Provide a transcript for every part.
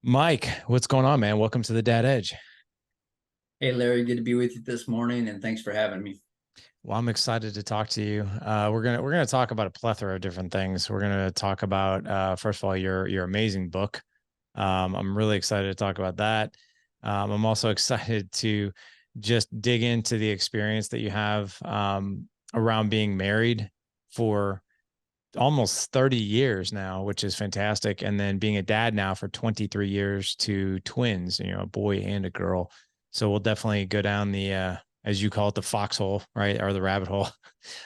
Mike, what's going on, man? Welcome to the Dad Edge. Hey Larry, good to be with you this morning, and thanks for having me. Well, I'm excited to talk to you. We're gonna talk about a plethora of different things. We're gonna talk about first of all your amazing book. I'm really excited to talk about that. I'm also excited to just dig into the experience that you have around being married for almost 30 years now, which is fantastic, and then being a dad now for 23 years to twins, a boy and a girl. So we'll definitely go down the as you call it, the foxhole, right, or the rabbit hole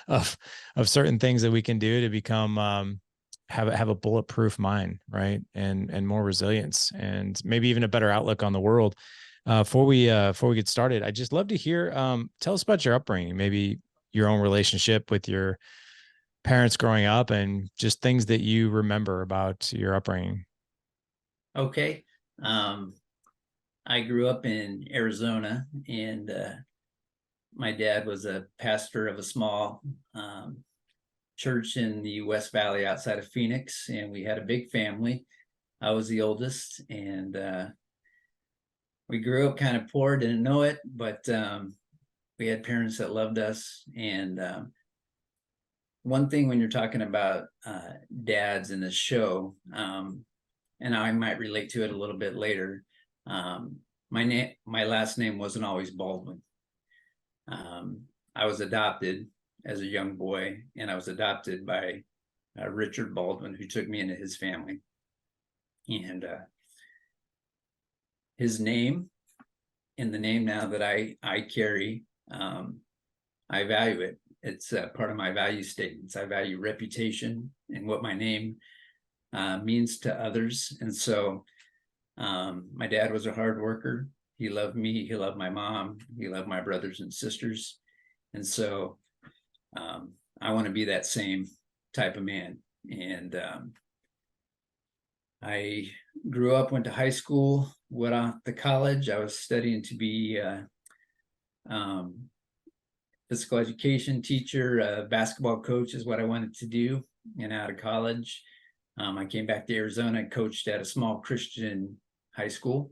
of certain things that we can do to become have a bulletproof mind, right, and more resilience, and maybe even a better outlook on the world. Before we get started, I'd just love to hear, tell us about your upbringing, maybe your own relationship with your parents growing up, and just things that you remember about your upbringing. Okay. Um, I grew up in Arizona, and my dad was a pastor of a small church in the West Valley outside of Phoenix, and we had a big family. I was the oldest, and we grew up kind of poor, didn't know it, but we had parents that loved us. And one thing when you're talking about dads in the show, and I might relate to it a little bit later. Um, my last name wasn't always Baldwin. I was adopted as a young boy, and I was adopted by Richard Baldwin, who took me into his family. And his name, and the name now that I carry, I value it. It's part of my value statements. I value reputation and what my name means to others. And so my dad was a hard worker. He loved me. He loved my mom. He loved my brothers and sisters. And so I want to be that same type of man. And I grew up, went to high school, went off to college. I was studying to be a physical education teacher, a basketball coach is what I wanted to do. And out of college, I came back to Arizona, coached at a small Christian high school,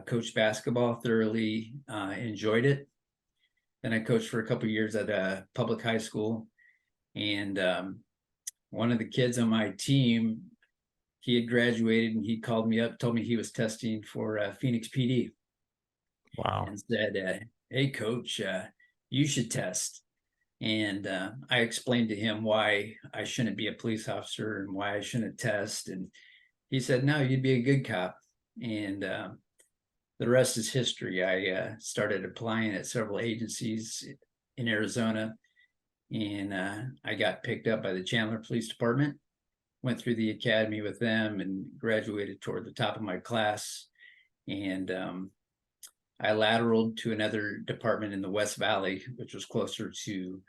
coached basketball, thoroughly enjoyed it. Then I coached for a couple of years at a public high school. And one of the kids on my team, he had graduated, and he called me up, told me he was testing for Phoenix PD, Wow. and said, hey, coach, you should test. And I explained to him why I shouldn't be a police officer and why I shouldn't test. And he said, no, you'd be a good cop. And the rest is history. I started applying at several agencies in Arizona, and I got picked up by the Chandler Police Department, went through the academy with them, and graduated toward the top of my class. And I lateraled to another department in the West Valley, which was closer to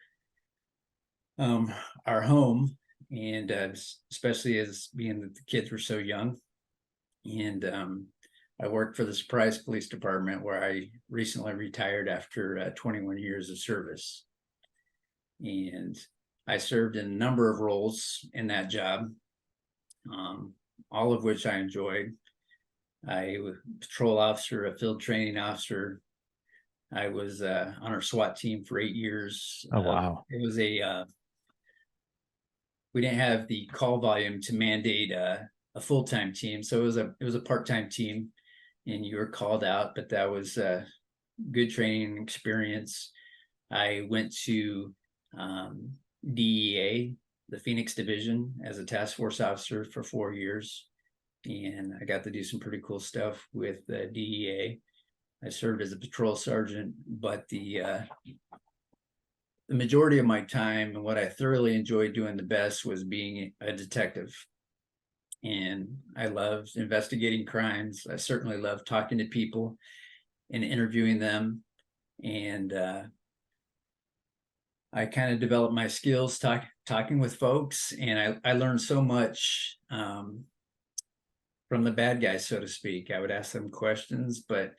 our home, and especially as being that the kids were so young. And I worked for the Surprise Police Department, where I recently retired after 21 years of service. And I served in a number of roles in that job, all of which I enjoyed. I was a patrol officer, a field training officer. I was on our SWAT team for 8 years. Oh, wow. It was we didn't have the call volume to mandate a full-time team, so it was a part-time team, and you were called out, but that was a good training experience. I went to DEA, the Phoenix division, as a task force officer for 4 years, and I got to do some pretty cool stuff with the DEA. I served as a patrol sergeant, but the majority of my time and what I thoroughly enjoyed doing the best was being a detective. And I loved investigating crimes. I certainly loved talking to people and interviewing them. And I kind of developed my skills talking with folks. And I learned so much from the bad guys, so to speak. I would ask them questions, but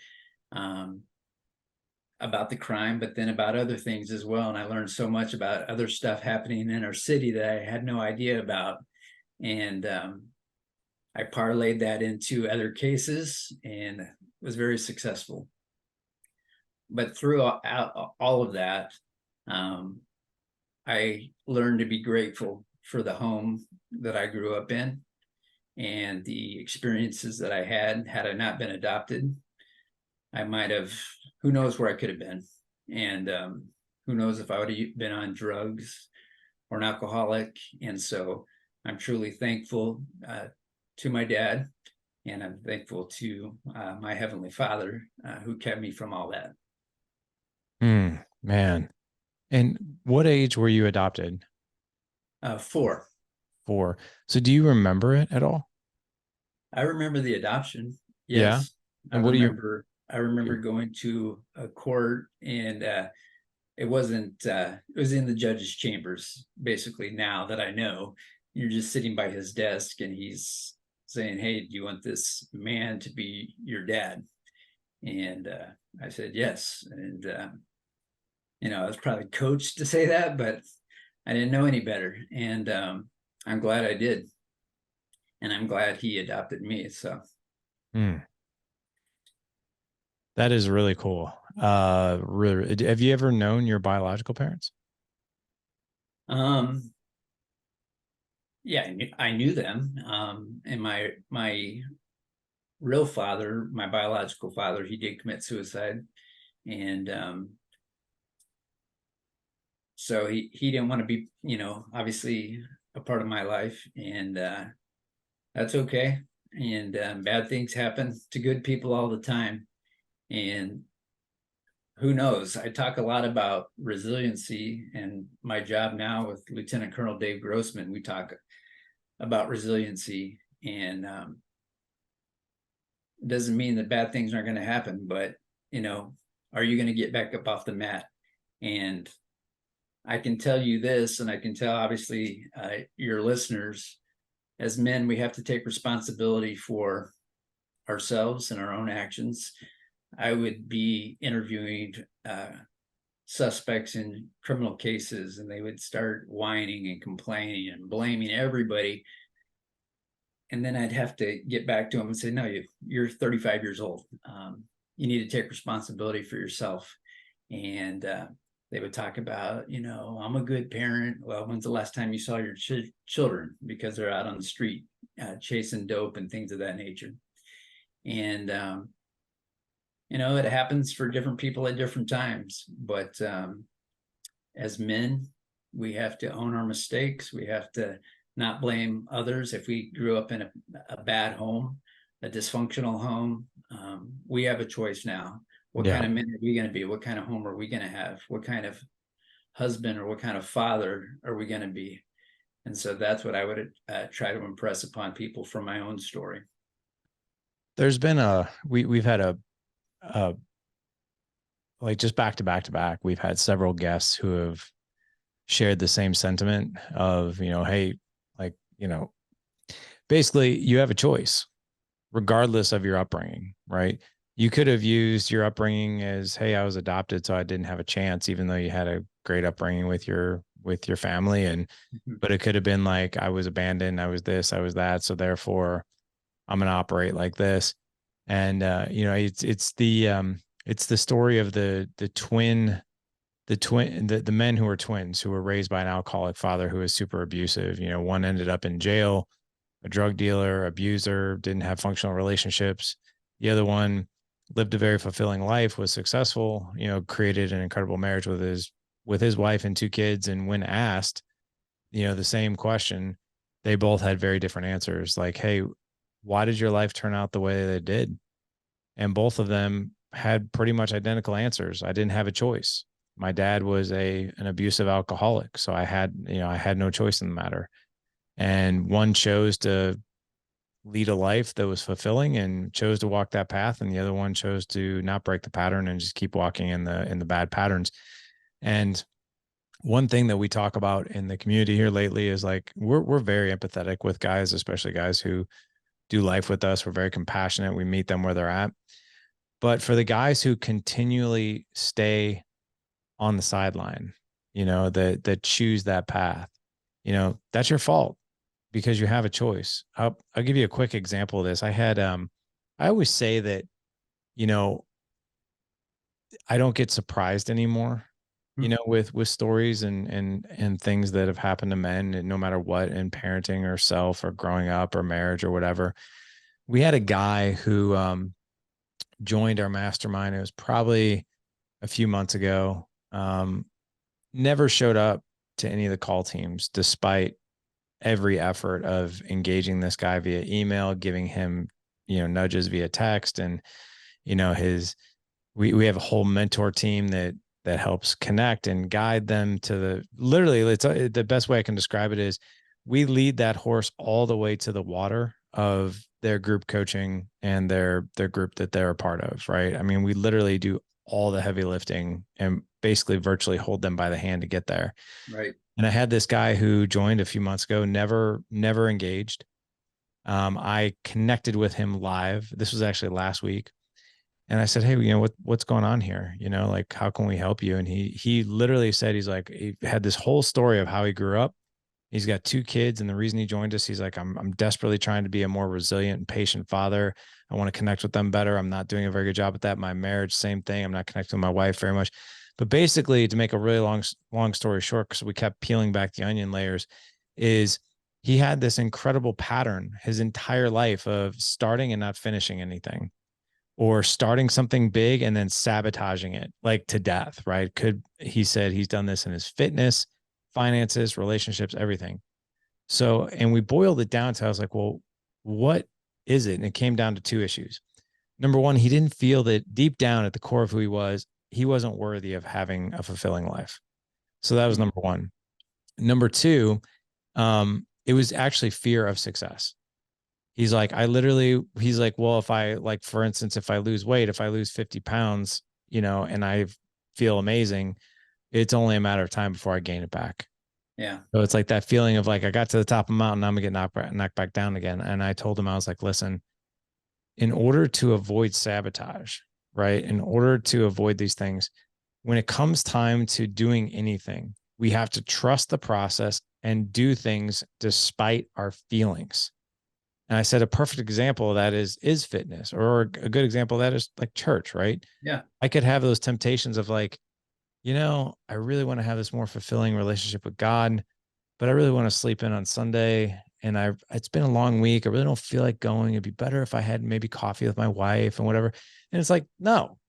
about the crime, but then about other things as well. And I learned so much about other stuff happening in our city that I had no idea about. And I parlayed that into other cases and was very successful. But through all of that, I learned to be grateful for the home that I grew up in and the experiences that I had I not been adopted. I might have, who knows where I could have been. And who knows if I would have been on drugs or an alcoholic. And so I'm truly thankful to my dad, and I'm thankful to my Heavenly Father who kept me from all that. Man. And what age were you adopted? 4. 4. So do you remember it at all? I remember the adoption. Yeah. Yes. I And what do you remember going to a court, and it wasn't it was in the judge's chambers. Basically, now that I know, you're just sitting by his desk and he's saying, "Hey, do you want this man to be your dad?" And I said yes. And I was probably coached to say that, but I didn't know any better. And I'm glad I did, and I'm glad he adopted me. So Hmm. That is really cool. Really, have you ever known your biological parents? um yeah, I knew them. And my real father, my biological father, he did commit suicide. And so he didn't want to be, obviously a part of my life. And that's okay. And bad things happen to good people all the time. And who knows? I talk a lot about resiliency, and my job now with Lieutenant Colonel Dave Grossman, we talk about resiliency. And it doesn't mean that bad things aren't going to happen, but are you going to get back up off the mat? And I can tell you this, and I can tell obviously your listeners, as men, we have to take responsibility for ourselves and our own actions. I would be interviewing suspects in criminal cases, and they would start whining and complaining and blaming everybody. And then I'd have to get back to them and say, no, you're 35 years old. You need to take responsibility for yourself. And they would talk about, I'm a good parent. Well, when's the last time you saw your children? Because they're out on the street chasing dope and things of that nature. And, it happens for different people at different times. But as men, we have to own our mistakes. We have to not blame others. If we grew up in a bad home, a dysfunctional home, we have a choice now. What Yeah. kind of men are we going to be? What kind of home are we going to have? What kind of husband or what kind of father are we going to be? And so that's what I would try to impress upon people from my own story. There's been we've had a like just back to back to back, we've had several guests who have shared the same sentiment of, hey, like, basically you have a choice regardless of your upbringing, right? You could have used your upbringing as, hey, I was adopted, so I didn't have a chance, even though you had a great upbringing with your family. And but it could have been like, I was abandoned, I was this, I was that, so therefore I'm gonna operate like this. And it's the story of the men who were twins who were raised by an alcoholic father who was super abusive. One ended up in jail, a drug dealer, abuser, didn't have functional relationships. The other one lived a very fulfilling life, was successful, created an incredible marriage with his wife and 2 kids. And when asked, the same question, they both had very different answers. Like, hey, why did your life turn out the way that it did? And both of them had pretty much identical answers. I didn't have a choice. My dad was an abusive alcoholic, so I had no choice in the matter. And one chose to lead a life that was fulfilling and chose to walk that path, and the other one chose to not break the pattern and just keep walking in the bad patterns. And one thing that we talk about in the community here lately is like we're very empathetic with guys, especially guys who do life with us. We're very compassionate. We meet them where they're at. But for the guys who continually stay on the sideline, that choose that path, that's your fault, because you have a choice. I'll give you a quick example of this. I always say that, you know, I don't get surprised anymore, Hmm. with stories and things that have happened to men, and no matter what, in parenting or self or growing up or marriage or whatever. We had a guy who joined our mastermind. It was probably a few months ago. Never showed up to any of the call teams, despite every effort of engaging this guy via email, giving him, nudges via text, and his we have a whole mentor team that helps connect and guide them to literally, it's the best way I can describe it is we lead that horse all the way to the water of their group coaching and their group that they're a part of, right? I mean, we literally do all the heavy lifting and basically virtually hold them by the hand to get there. Right. And I had this guy who joined a few months ago, never engaged. I connected with him live. This was actually last week. And I said, "Hey, what's going on here? Like, how can we help you?" And he literally said, he's like, he had this whole story of how he grew up. He's got two kids, and the reason he joined us, he's like, I'm desperately trying to be a more resilient and patient father. I want to connect with them better. I'm not doing a very good job at that. My marriage, same thing. I'm not connecting with my wife very much. But basically, to make a really long story short, because we kept peeling back the onion layers, is he had this incredible pattern his entire life of starting and not finishing anything, or starting something big and then sabotaging it like to death, right? He said he's done this in his fitness, finances, relationships, everything. So, and we boiled it down to, I was like, well, what is it? And it came down to two issues. Number one, he didn't feel that deep down at the core of who he wasn't worthy of having a fulfilling life. So that was Hmm. number one. Number two, it was actually fear of success. He's like, well, if I, like, for instance, if I lose weight, if I lose 50 pounds, and I feel amazing, it's only a matter of time before I gain it back. Yeah. So it's like that feeling of like, I got to the top of the mountain, I'm gonna get knocked back down again. And I told him, I was like, listen, in order to avoid sabotage, right? In order to avoid these things, when it comes time to doing anything, we have to trust the process and do things despite our feelings. And I said a perfect example of that is fitness, or a good example of that is like church, right? Yeah. I could have those temptations of like, I really want to have this more fulfilling relationship with God, but I really want to sleep in on Sunday. And it's been a long week. I really don't feel like going. It'd be better if I had maybe coffee with my wife and whatever. And it's like, no,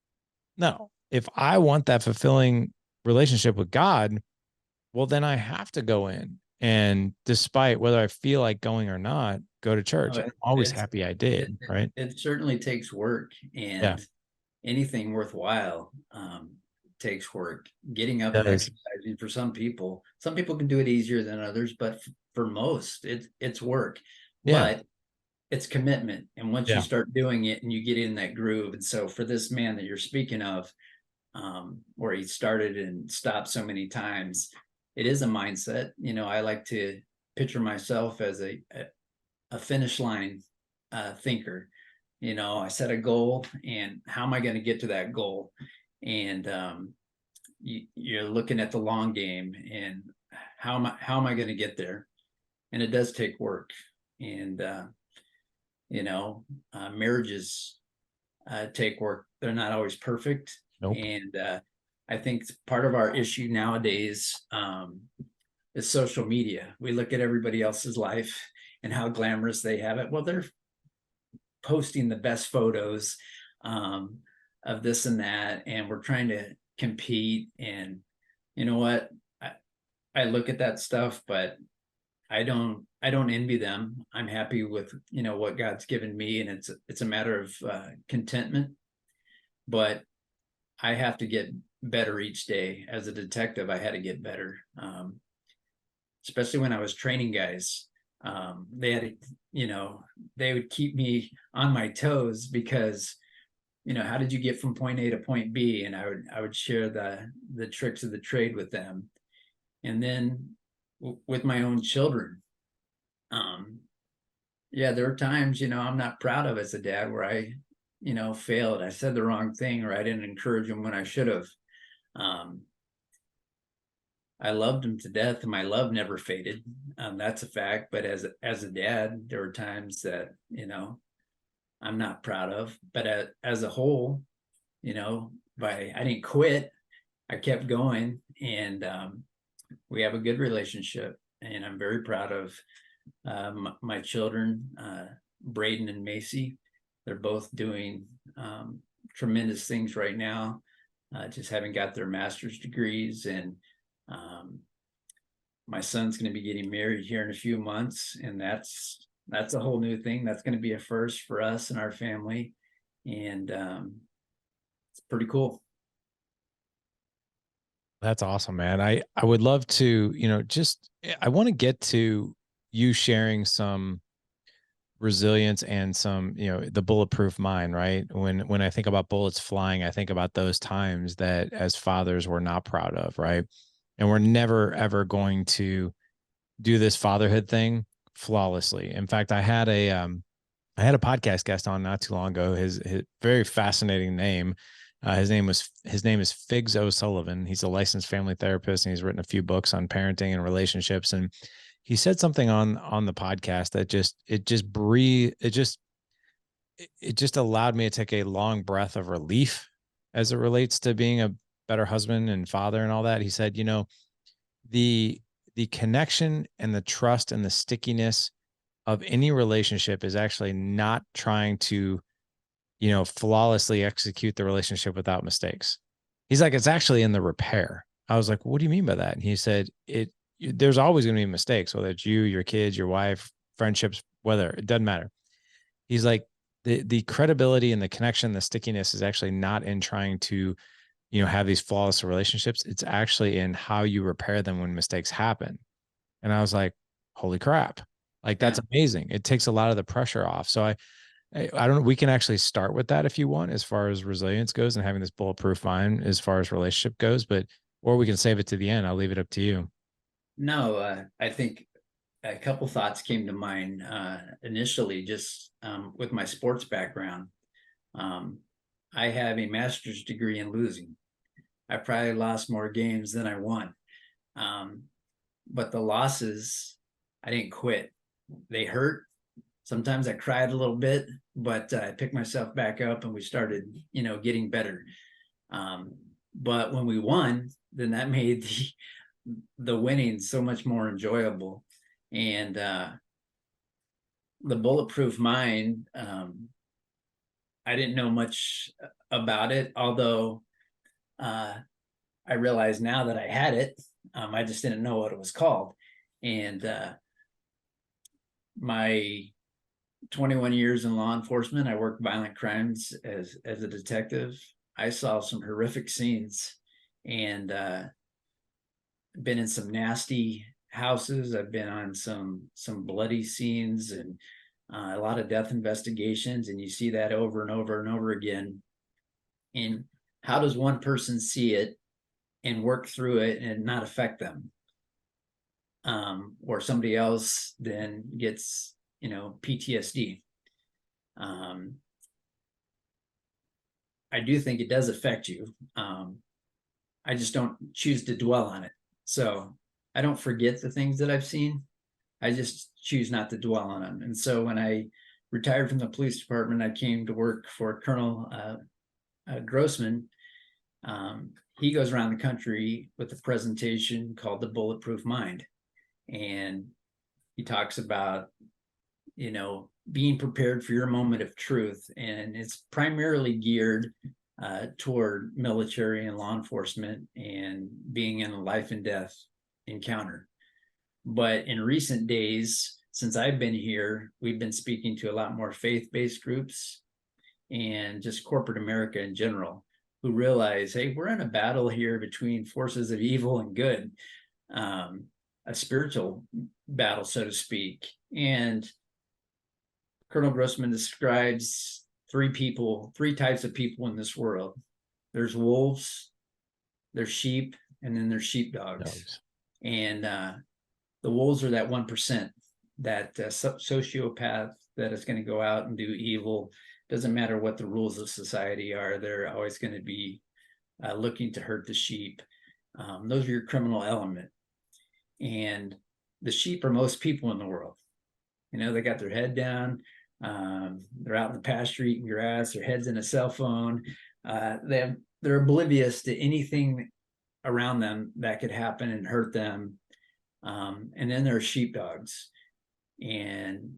no. If I want that fulfilling relationship with God, well, then I have to go in. And despite whether I feel like going or not, go to Oh, church. I'm always it's happy I did. Right. it certainly takes work, Yeah. and anything worthwhile takes work. Getting up It and does. exercising for some people can do it easier than others, but for most, it's work. Yeah. But it's commitment, and once you Yeah. start doing it and you get in that groove, and so for this man that you're speaking of, where he started and stopped so many times, it is a mindset. I like to picture myself as a finish line thinker. I set a goal, and how am I going to get to that goal? And you're looking at the long game, and how am I going to get there? And it does take work. And marriages take work. They're not always perfect. Nope. And I think part of our issue nowadays is social media. We look at everybody else's life and how glamorous they have it. Well, they're posting the best photos um, of this and that, and we're trying to compete. And you know what? I look at that stuff, but I don't envy them. I'm happy with what God's given me, and it's a matter of contentment. But I have to get better each day. As a detective, I had to get better, especially when I was training guys. They had to, they would keep me on my toes because how did you get from point A to point B? And I would share the tricks of the trade with them. And then with my own children, um, yeah, there are times, I'm not proud of as a dad where I, failed. I said the wrong thing, or I didn't encourage them when I should have. Um, I loved him to death, and my love never faded. That's a fact. But as a dad, there were times that, I'm not proud of. But as a whole, I didn't quit. I kept going, and we have a good relationship. And I'm very proud of my children, Braden and Macy. They're both doing tremendous things right now. Just having got their master's degrees, and my son's going to be getting married here in a few months, and that's a whole new thing. That's going to be a first for us and our family, and it's pretty cool. That's awesome, man. I would love to, I want to get to you sharing some resilience and some, the bulletproof mind, right? When I think about bullets flying, I think about those times that as fathers we're not proud of, right? And we're never ever going to do this fatherhood thing flawlessly. In fact, I had a podcast guest on not too long ago. His very fascinating name. His name is Figs O'Sullivan. He's a licensed family therapist, and he's written a few books on parenting and relationships. And he said something on the podcast that it just allowed me to take a long breath of relief as it relates to being a better husband and father and all that. He said, the the connection and the trust and the stickiness of any relationship is actually not trying to, flawlessly execute the relationship without mistakes. He's like, it's actually in the repair. I was like, what do you mean by that? And he said, there's always going to be mistakes, whether it's you, your kids, your wife, friendships, whether it doesn't matter. He's like, the credibility and the connection, the stickiness is actually not in trying to, have these flawless relationships. It's actually in how you repair them when mistakes happen. And I was like, holy crap. Like, Yeah. that's amazing. It takes a lot of the pressure off. So I don't know. We can actually start with that if you want, as far as resilience goes and having this bulletproof mind as far as relationship goes, or we can save it to the end. I'll leave it up to you. No, I think a couple thoughts came to mind initially, just with my sports background. Um, I have a master's degree in losing. I probably lost more games than I won. Um, but the losses, I didn't quit. They hurt. Sometimes I cried a little bit, but I picked myself back up, and we started, getting better. Um, but when we won, then that made the winning so much more enjoyable. And the bulletproof mind, I didn't know much about it, although uh, I realize now that I had it. I just didn't know what it was called. And my 21 years in law enforcement, I worked violent crimes as a detective. I saw some horrific scenes, and been in some nasty houses. I've been on some bloody scenes, and a lot of death investigations, and you see that over and over and over again. And how does one person see it and work through it and not affect them? Or somebody else then gets, PTSD. I do think it does affect you. I just don't choose to dwell on it. So I don't forget the things that I've seen. I just choose not to dwell on them. And so when I retired from the police department, I came to work for Colonel Grossman. He goes around the country with a presentation called the Bulletproof Mind. And he talks about, being prepared for your moment of truth. And it's primarily geared toward military and law enforcement and being in a life and death encounter. But in recent days, since I've been here, we've been speaking to a lot more faith-based groups and just corporate America in general, who realize, hey, we're in a battle here between forces of evil and good, a spiritual battle, so to speak. And Colonel Grossman describes three types of people in this world. There's wolves, there's sheep, and then there's sheepdogs. Dogs. And the wolves are that 1%, that sociopath that is going to go out and do evil. Doesn't matter what the rules of society are, they're always going to be looking to hurt the sheep. Those are your criminal element. And the sheep are most people in the world. You know, they got their head down. They're out in the pasture eating grass. Their head's in a cell phone. They're oblivious to anything around them that could happen and hurt them. And then there are sheepdogs, and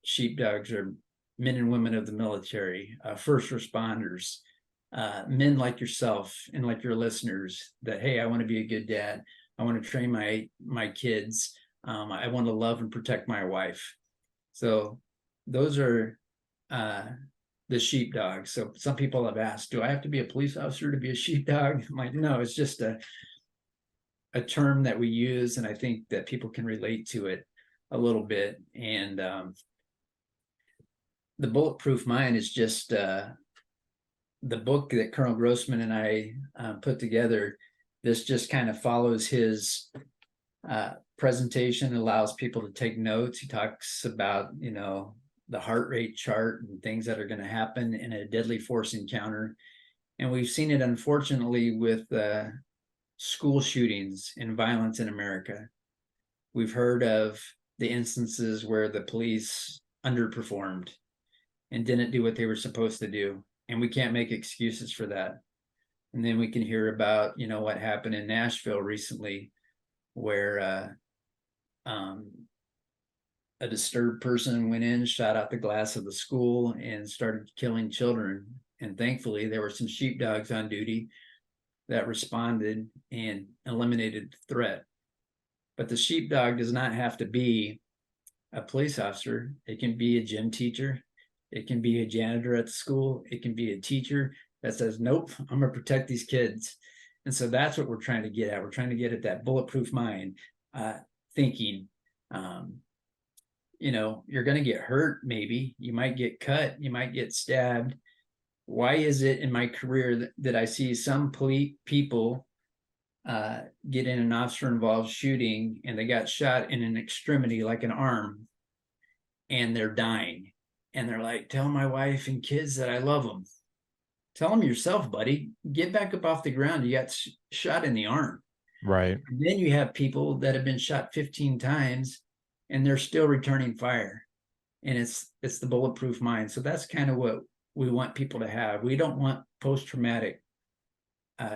sheepdogs are men and women of the military, first responders, men like yourself and like your listeners that, hey, I want to be a good dad. I want to train my kids. I want to love and protect my wife. So those are the sheepdogs. So some people have asked, do I have to be a police officer to be a sheepdog? I'm like, no, it's just a term that we use, and I think that people can relate to it a little bit. And the Bulletproof Mind is just the book that Colonel Grossman and I put together. This just kind of follows his presentation, allows people to take notes. He talks about, you know, the heart rate chart and things that are going to happen in a deadly force encounter. And we've seen it, unfortunately, with school shootings and violence in America. We've heard of the instances where the police underperformed and didn't do what they were supposed to do. And we can't make excuses for that. And then we can hear about, you know, what happened in Nashville recently, where a disturbed person went in, shot out the glass of the school, and started killing children. And thankfully, there were some sheepdogs on duty that responded and eliminated the threat. But the sheepdog does not have to be a police officer. It can be a gym teacher. It can be a janitor at the school. It can be a teacher that says, nope, I'm going to protect these kids. And so that's what we're trying to get at. We're trying to get at that bulletproof mind, thinking, you know, you're going to get hurt. Maybe you might get cut. You might get stabbed. Why is it in my career that I see some people get in an officer-involved shooting and they got shot in an extremity, like an arm, and they're dying? And they're like, tell my wife and kids that I love them. Tell them yourself, buddy. Get back up off the ground. You got shot in the arm. Right. And then you have people that have been shot 15 times and they're still returning fire. And it's the bulletproof mind. So that's kind of what we want people to have. We don't want post-traumatic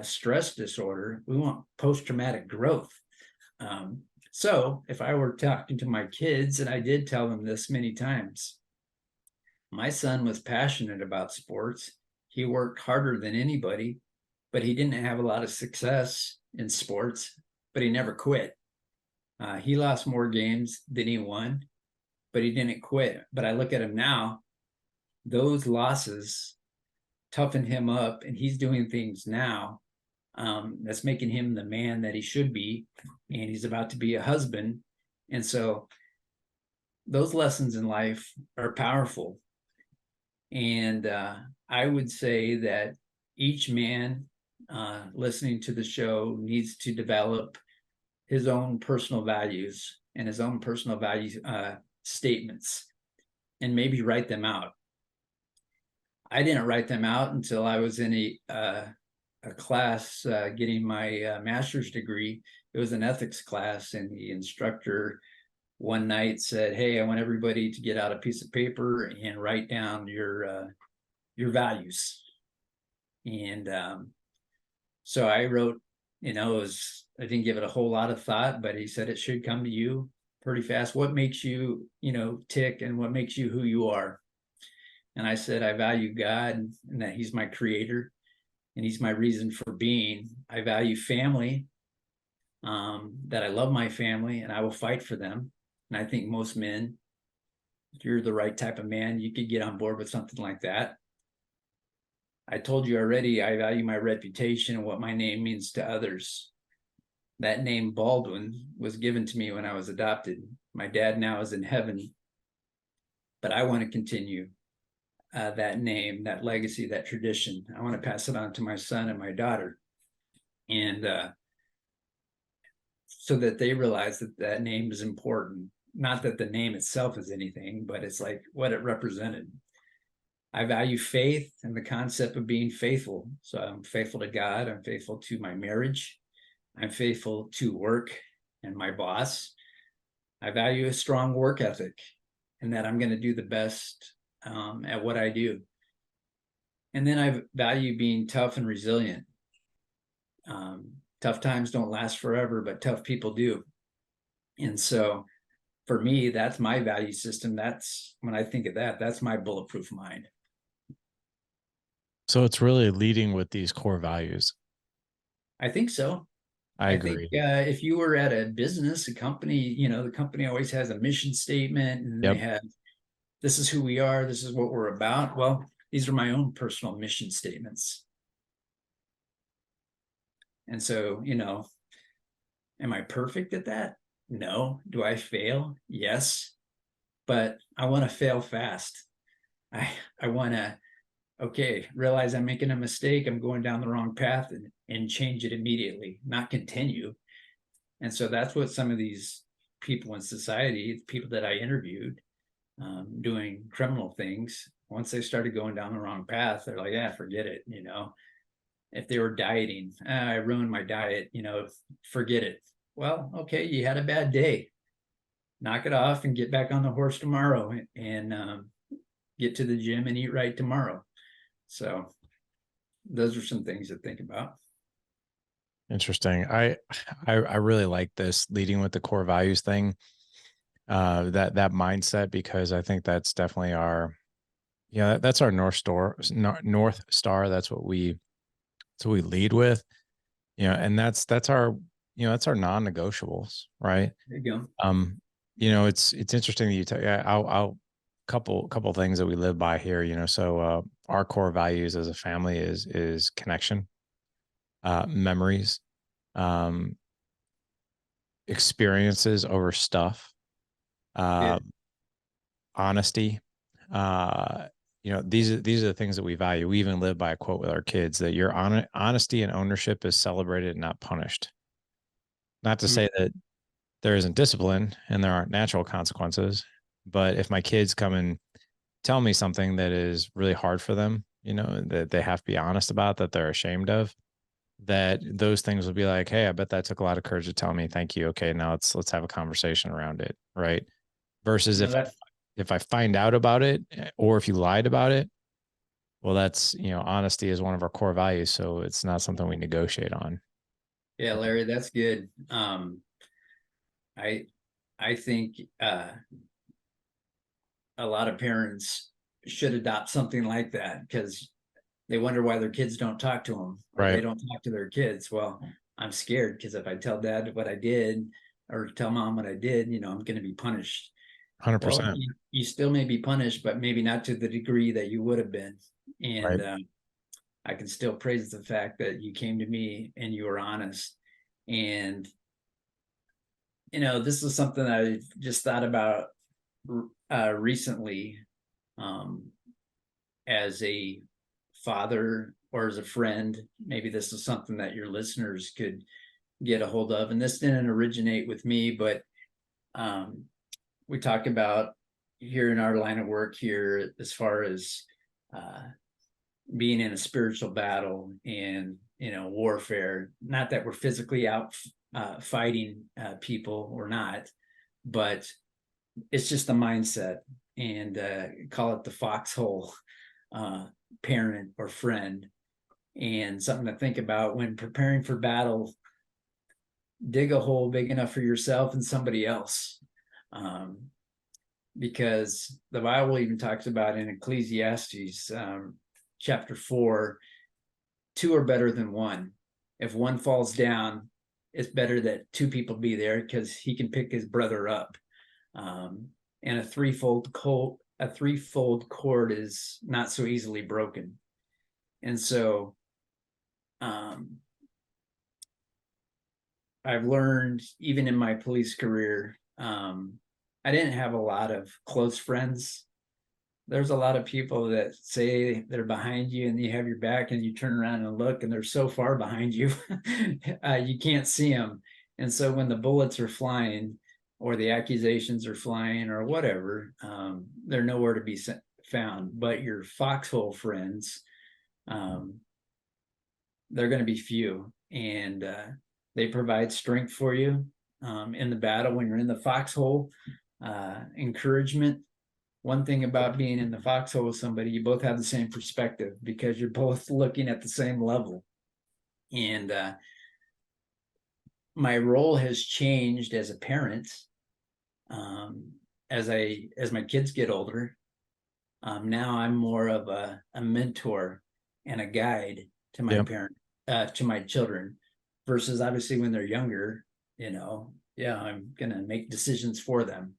stress disorder. We want post-traumatic growth. So if I were talking to my kids, and I did tell them this many times, my son was passionate about sports. He worked harder than anybody, but he didn't have a lot of success in sports, but he never quit. He lost more games than he won, but he didn't quit. But I look at him now, those losses toughen him up, and he's doing things now that's making him the man that he should be, and he's about to be a husband. And so those lessons in life are powerful. And I would say that each man listening to the show needs to develop his own personal values and his own personal value statements, and maybe write them out. I didn't write them out until I was in a class getting my master's degree. It was an ethics class, and the instructor one night said, hey, I want everybody to get out a piece of paper and write down your values. And so I wrote, you know, I didn't give it a whole lot of thought, but he said it should come to you pretty fast. What makes you, you know, tick, and what makes you who you are? And I said, I value God, and that he's my creator and he's my reason for being. I value family, that I love my family and I will fight for them. And I think most men, if you're the right type of man, you could get on board with something like that. I told you already, I value my reputation and what my name means to others. That name Baldwin was given to me when I was adopted. My dad now is in heaven, but I want to continue that name, that legacy, that tradition. I want to pass it on to my son and my daughter. And so that they realize that that name is important. Not that the name itself is anything, but it's like what it represented. I value faith and the concept of being faithful. So I'm faithful to God. I'm faithful to my marriage. I'm faithful to work. and my boss. I value a strong work ethic and that I'm going to do the best at what I do. And then I value being tough and resilient. Tough times don't last forever, but tough people do. And so for me, that's my value system. That's when I think of that, that's my bulletproof mind. So it's really leading with these core values. I think so. I I think agree. if you were at a business, a company, the company always has a mission statement and they Yep. have, this is who we are, this is what we're about. Well, these are my own personal mission statements. And so, am I perfect at that? No. Do I fail? Yes. But I want to fail fast. I want to, okay, realize I'm making a mistake. I'm going down the wrong path and change it immediately, not continue. And so that's what some of these people in society, people that I interviewed, doing criminal things, once they started going down the wrong path, they're like, yeah, forget it. If they were dieting, I ruined my diet, forget it. Well, okay, you had a bad day. Knock it off and get back on the horse tomorrow and get to the gym and eat right tomorrow. So those are some things to think about. Interesting. I really like this leading with the core values thing. That mindset, because I think that's definitely our, that's our North Star. That's what we lead with, and that's our, that's our non-negotiables, right? There you go. It's interesting that you tell. Yeah, I'll couple things that we live by here. So our core values as a family is connection, memories, um, experiences over stuff, uh, Good. honesty. These are the things that we value. We even live by a quote with our kids that your honesty and ownership is celebrated, not punished. Not to say that there isn't discipline and there aren't natural consequences, but if my kids come and tell me something that is really hard for them, that they have to be honest about, that they're ashamed of, that those things will be like, hey, I bet that took a lot of courage to tell me. Thank you. Okay, now let's have a conversation around it, right? Versus No, that if I find out about it, or if you lied about it, well, that's, honesty is one of our core values, so it's not something we negotiate on. yeah, Larry, that's good. I I think a lot of parents should adopt something like that because they wonder why their kids don't talk to them or they Right. don't talk to their kids. Well, I'm scared because if I tell dad what I did or tell mom what I did, I'm going to be punished. Well, 100%. you still may be punished, but maybe not to the degree that you would have been. And Right. I can still praise the fact that you came to me and you were honest. And, this is something I just thought about recently, um, as a father or as a friend. Maybe this is something that your listeners could get a hold of. And this didn't originate with me, but um, we talk about here in our line of work here as far as uh, being in a spiritual battle and warfare. Not that we're physically out fighting people or not, but it's just the mindset, and call it the foxhole uh, parent or friend. And something to think about when preparing for battle: dig a hole big enough for yourself and somebody else. Um, because the Bible even talks about in Ecclesiastes chapter 4, two are better than one. If one falls down, it's better that two people be there because he can pick his brother up. Um, and a threefold cord is not so easily broken. And so um, I've learned, even in my police career, I didn't have a lot of close friends. There's a lot of people that say they're behind you and you have your back and you turn around and look and they're so far behind you, you can't see them. And so when the bullets are flying or the accusations are flying or whatever, they're nowhere to be found. But your foxhole friends, um, they're going to be few, and they provide strength for you. in the battle, when you're in the foxhole. Encouragement. One thing about being in the foxhole with somebody, you both have the same perspective because you're both looking at the same level. And my role has changed as a parent. Um, as my kids get older, now I'm more of a mentor and a guide to my Yep. to my children, versus obviously when they're younger, yeah, I'm gonna make decisions for them.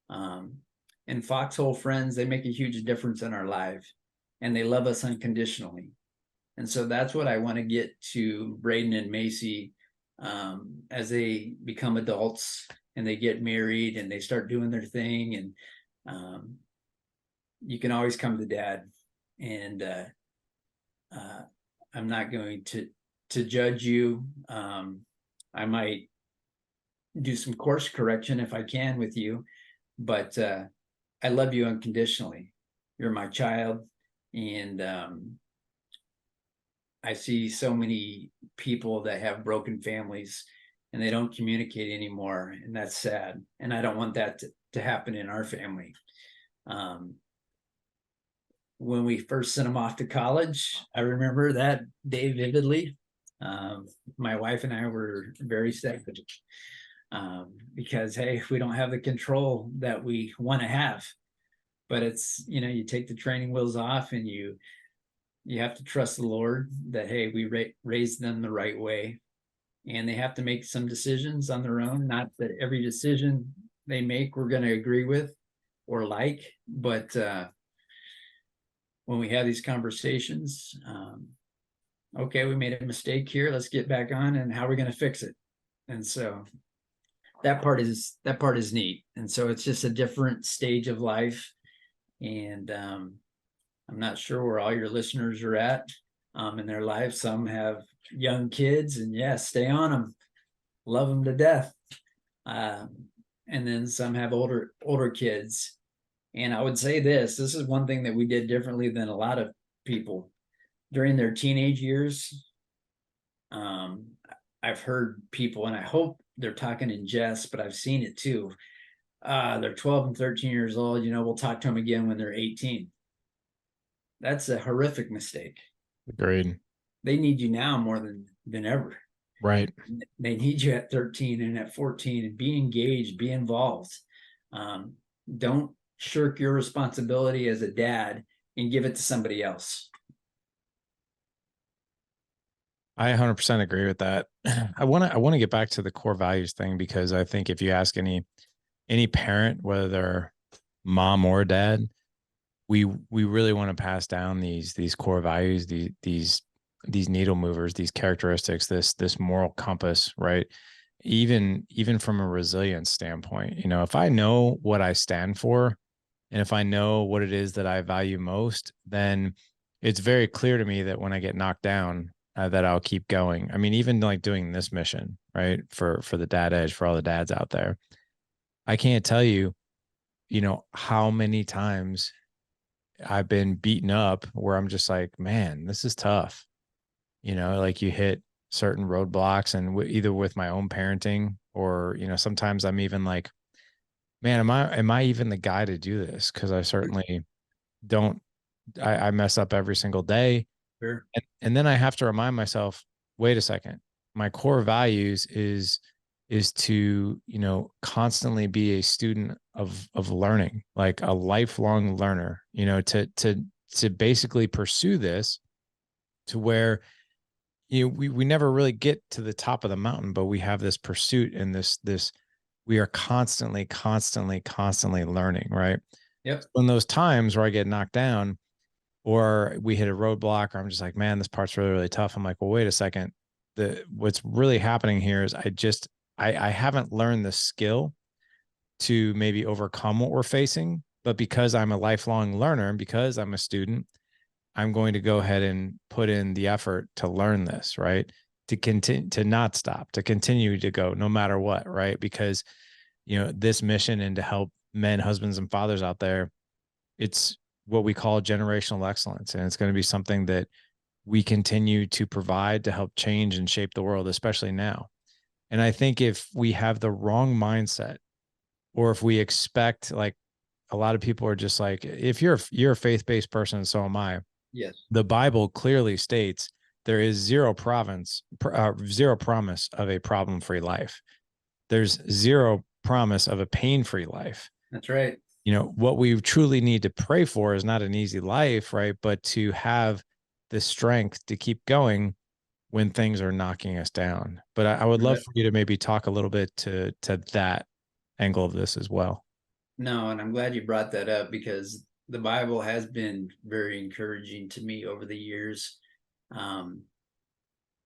Um, and foxhole friends, they make a huge difference in our life, and they love us unconditionally. And so that's what I want to get to Braden and Macy, as they become adults and they get married and they start doing their thing. And um, you can always come to dad, and uh, I'm not going to judge you. I might do some course correction if I can with you, but I love you unconditionally. You're my child. And I see so many people that have broken families and they don't communicate anymore. And that's sad. And I don't want that to happen in our family. Um, when we first sent them off to college, I remember that day vividly. My wife and I were very sad, because, hey, we don't have the control that we want to have. But it's, you take the training wheels off, and you have to trust the Lord that, hey, we raised them the right way, and they have to make some decisions on their own. Not that every decision they make we're going to agree with or like, but when we have these conversations, okay, we made a mistake here. Let's get back on, and how are we going to fix it? And so that part is neat. And so it's just a different stage of life. And I'm not sure where all your listeners are at in their life. Some have young kids, and yes, stay on them, love them to death. And then some have older kids. And I would say this is one thing that we did differently than a lot of people during their teenage years. I've heard people, and I hope they're talking in jest, but I've seen it too. They're 12 and 13 years old. We'll talk to them again when they're 18. That's a horrific mistake. Agreed. They need you now more than ever. Right. They need you at 13 and at 14, and be engaged, be involved. Don't shirk your responsibility as a dad and give it to somebody else. I 100% agree with that. I want to get back to the core values thing, because I think if you ask any parent, whether they're mom or dad, we really want to pass down these core values, these needle movers, these characteristics, this moral compass, right? Even from a resilience standpoint, if I know what I stand for, and if I know what it is that I value most, then it's very clear to me that when I get knocked down, that I'll keep going. I mean, even like doing this mission, right? For the dad edge, for all the dads out there, I can't tell you, how many times I've been beaten up where I'm just like, man, this is tough. Like you hit certain roadblocks, and either with my own parenting, or, sometimes I'm even like, man, am I even the guy to do this? Cause I certainly don't, I mess up every single day. Sure. And then I have to remind myself, wait a second, my core values is to, constantly be a student of learning, like a lifelong learner, to basically pursue this to where, we never really get to the top of the mountain, but we have this pursuit, and this we are constantly learning, right? Yep. In those times where I get knocked down, or we hit a roadblock, or I'm just like, man, this part's really, really tough. I'm like, well, wait a second. What's really happening here is I haven't learned the skill to maybe overcome what we're facing, but because I'm a lifelong learner and because I'm a student, I'm going to go ahead and put in the effort to learn this, right? To continue, to not stop, to continue to go no matter what, right? Because, this mission, and to help men, husbands, and fathers out there, it's what we call generational excellence. And it's going to be something that we continue to provide to help change and shape the world, especially now. And I think if we have the wrong mindset, or if we expect, like, a lot of people are just like, if you're a faith-based person, and so am I, Yes. the Bible clearly states there is zero promise of a problem-free life. There's zero promise of a pain-free life. That's right. What we truly need to pray for is not an easy life, right? But to have the strength to keep going when things are knocking us down. But I would love Right. for you to maybe talk a little bit to that angle of this as well. No, and I'm glad you brought that up because the Bible has been very encouraging to me over the years. Um,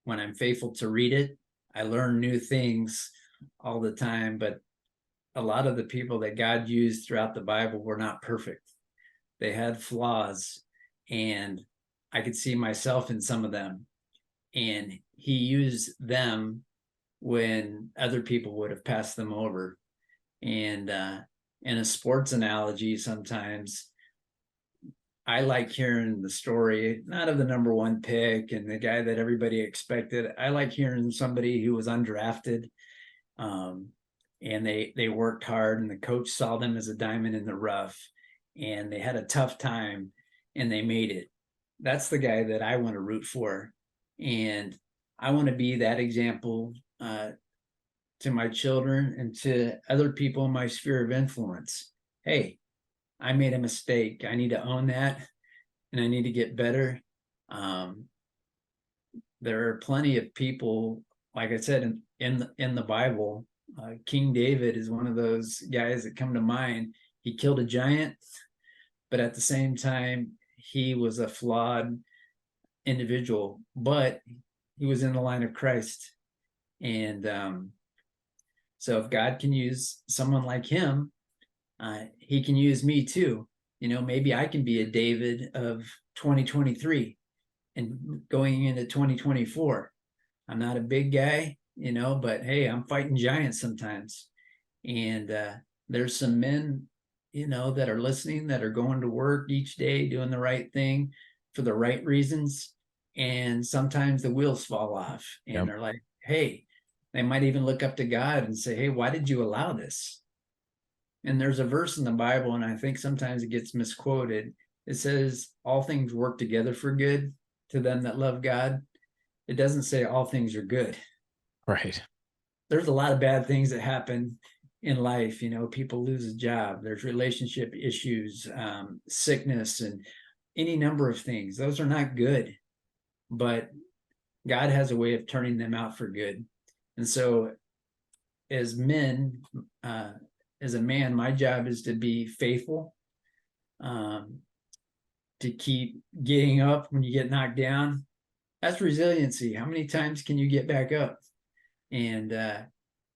when I'm faithful to read it, I learn new things all the time, but a lot of the people that God used throughout the Bible were not perfect. They had flaws, and I could see myself in some of them. And he used them when other people would have passed them over. And in a sports analogy, sometimes I like hearing the story, not of the number one pick and the guy that everybody expected. I like hearing somebody who was undrafted, um, and they worked hard, and the coach saw them as a diamond in the rough, and they had a tough time, and they made it. That's the guy that I want to root for, and I want to be that example to my children and to other people in my sphere of influence. Hey, I made a mistake. I need to own that, and I need to get better. Um, there are plenty of people, like I said, in the Bible. King David is one of those guys that come to mind. He killed a giant, but at the same time, he was a flawed individual, but he was in the line of Christ. And so if God can use someone like him, he can use me too. Maybe I can be a David of 2023 and going into 2024. I'm not a big guy, but hey, I'm fighting giants sometimes. And there's some men, that are listening, that are going to work each day, doing the right thing for the right reasons. And sometimes the wheels fall off and Yep. they're like, hey, they might even look up to God and say, hey, why did you allow this? And there's a verse in the Bible, and I think sometimes it gets misquoted. It says, all things work together for good to them that love God. It doesn't say all things are good. Right. There's a lot of bad things that happen in life. People lose a job, there's relationship issues, sickness, and any number of things. Those are not good, but God has a way of turning them out for good. And so as men, as a man, my job is to be faithful, um, to keep getting up when you get knocked down. That's resiliency. How many times can you get back up? And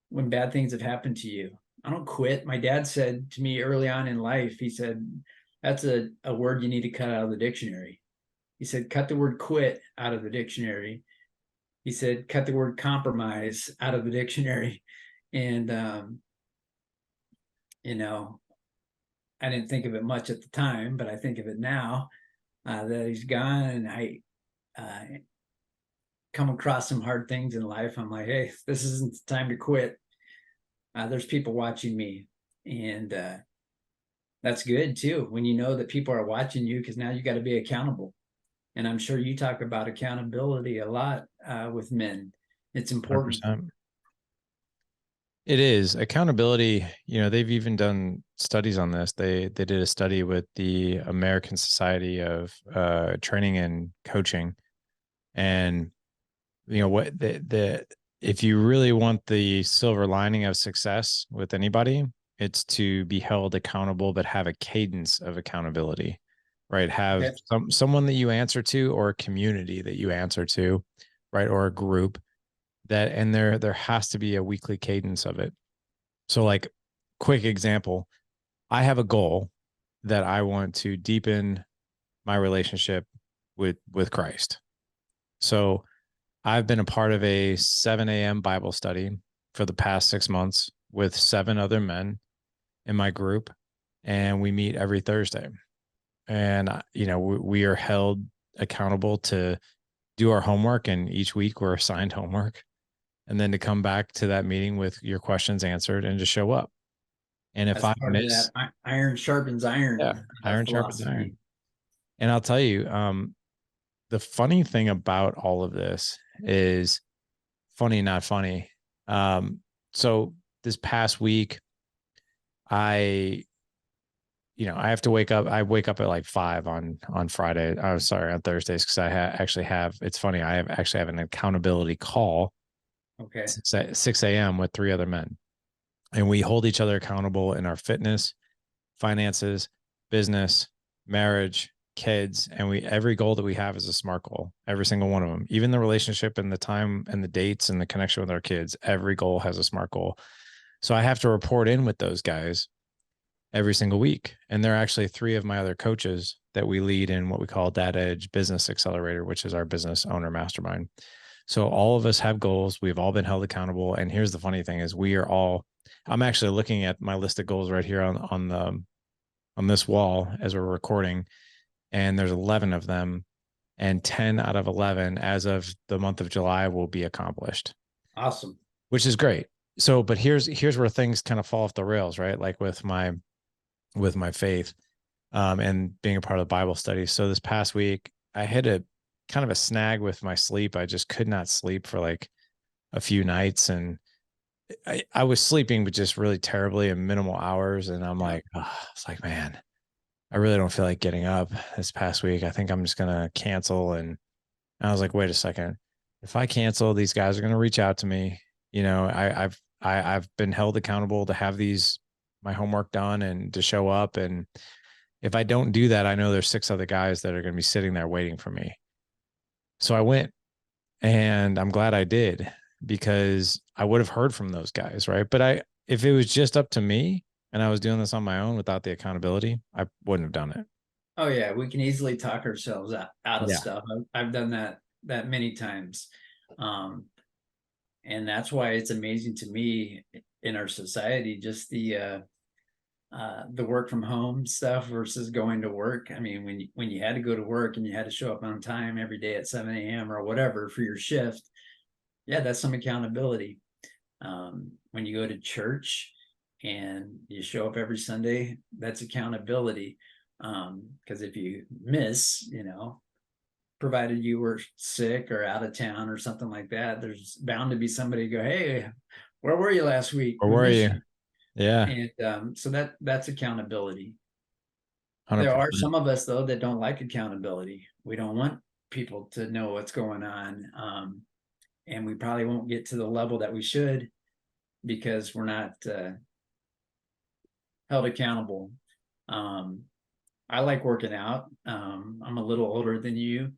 when bad things have happened to you, I don't quit. My dad said to me early on in life, he said, that's a word you need to cut out of the dictionary. He said, cut the word quit out of the dictionary. He said, cut the word compromise out of the dictionary. And, I didn't think of it much at the time, but I think of it now, that he's gone. And I come across some hard things in life. I'm like, hey, this isn't the time to quit. There's people watching me. And that's good too, when you know that people are watching you, because now you got to be accountable. And I'm sure you talk about accountability a lot with men. It's important. 100%. It is accountability. They've even done studies on this. They did a study with the American Society of Training and Coaching, and what the if you really want the silver lining of success with anybody, it's to be held accountable, but have a cadence of accountability, right? Have Okay. someone that you answer to, or a community that you answer to, right? Or a group that, and there has to be a weekly cadence of it. So, like, quick example, I have a goal that I want to deepen my relationship with Christ. So I've been a part of a 7 a.m. Bible study for the past 6 months with 7 other men in my group, and we meet every Thursday. And we are held accountable to do our homework, and each week we're assigned homework. and then to come back to that meeting with your questions answered and to show up. And if That's I part of miss, that iron sharpens yeah, iron iron sharpens philosophy. iron. And I'll tell you, the funny thing about all of this is funny, not funny. Um, so this past week, I, I have to wake up. I wake up at like 5 on Friday. I was sorry, on Thursdays, because actually have. It's funny. I actually have an accountability call Okay. 6 a.m. with 3 other men, and we hold each other accountable in our fitness, finances, business, marriage, kids, and we every goal that we have is a SMART goal. Every single one of them, even the relationship and the time and the dates and the connection with our kids. Every goal has a SMART goal. So I have to report in with those guys every single week. And they're actually 3 of my other coaches that we lead in what we call Data Edge Business Accelerator, which is our business owner mastermind. So all of us have goals. We've all been held accountable. And here's the funny thing is we are all, I'm actually looking at my list of goals right here on this wall as we're recording. And there's 11 of them, and 10 out of 11 as of the month of July will be accomplished, Awesome. which is great. So, but here's where things kind of fall off the rails, right? Like with my faith, and being a part of the Bible study. So this past week, I had a kind of a snag with my sleep. I just could not sleep for like a few nights, and I was sleeping, but just really terribly in minimal hours. And I'm Yeah. like, it's like, man, I really don't feel like getting up this past week. I think I'm just gonna cancel. And I was like, wait a second. If I cancel, these guys are gonna reach out to me. I've been held accountable to have my homework done and to show up. And if I don't do that, I know there's 6 other guys that are going to be sitting there waiting for me. So I went, and I'm glad I did, because I would have heard from those guys, right? But if it was just up to me and I was doing this on my own without the accountability, I wouldn't have done it. Oh yeah, we can easily talk ourselves out of Yeah. stuff. I've done that many times. Um, and that's why it's amazing to me in our society, just the work from home stuff versus going to work. I mean, when you had to go to work and you had to show up on time every day at 7 a.m. or whatever for your shift, yeah, that's some accountability. When you go to church and you show up every Sunday, that's accountability. Because if you miss, provided you were sick or out of town or something like that, there's bound to be somebody go, "Hey, where were you last week? Or We were missed you? you." Yeah. And so that's accountability. There are 100%. some of us though that don't like accountability. We don't want people to know what's going on, and we probably won't get to the level that we should because we're not held accountable. Um, I like working out. I'm a little older than you,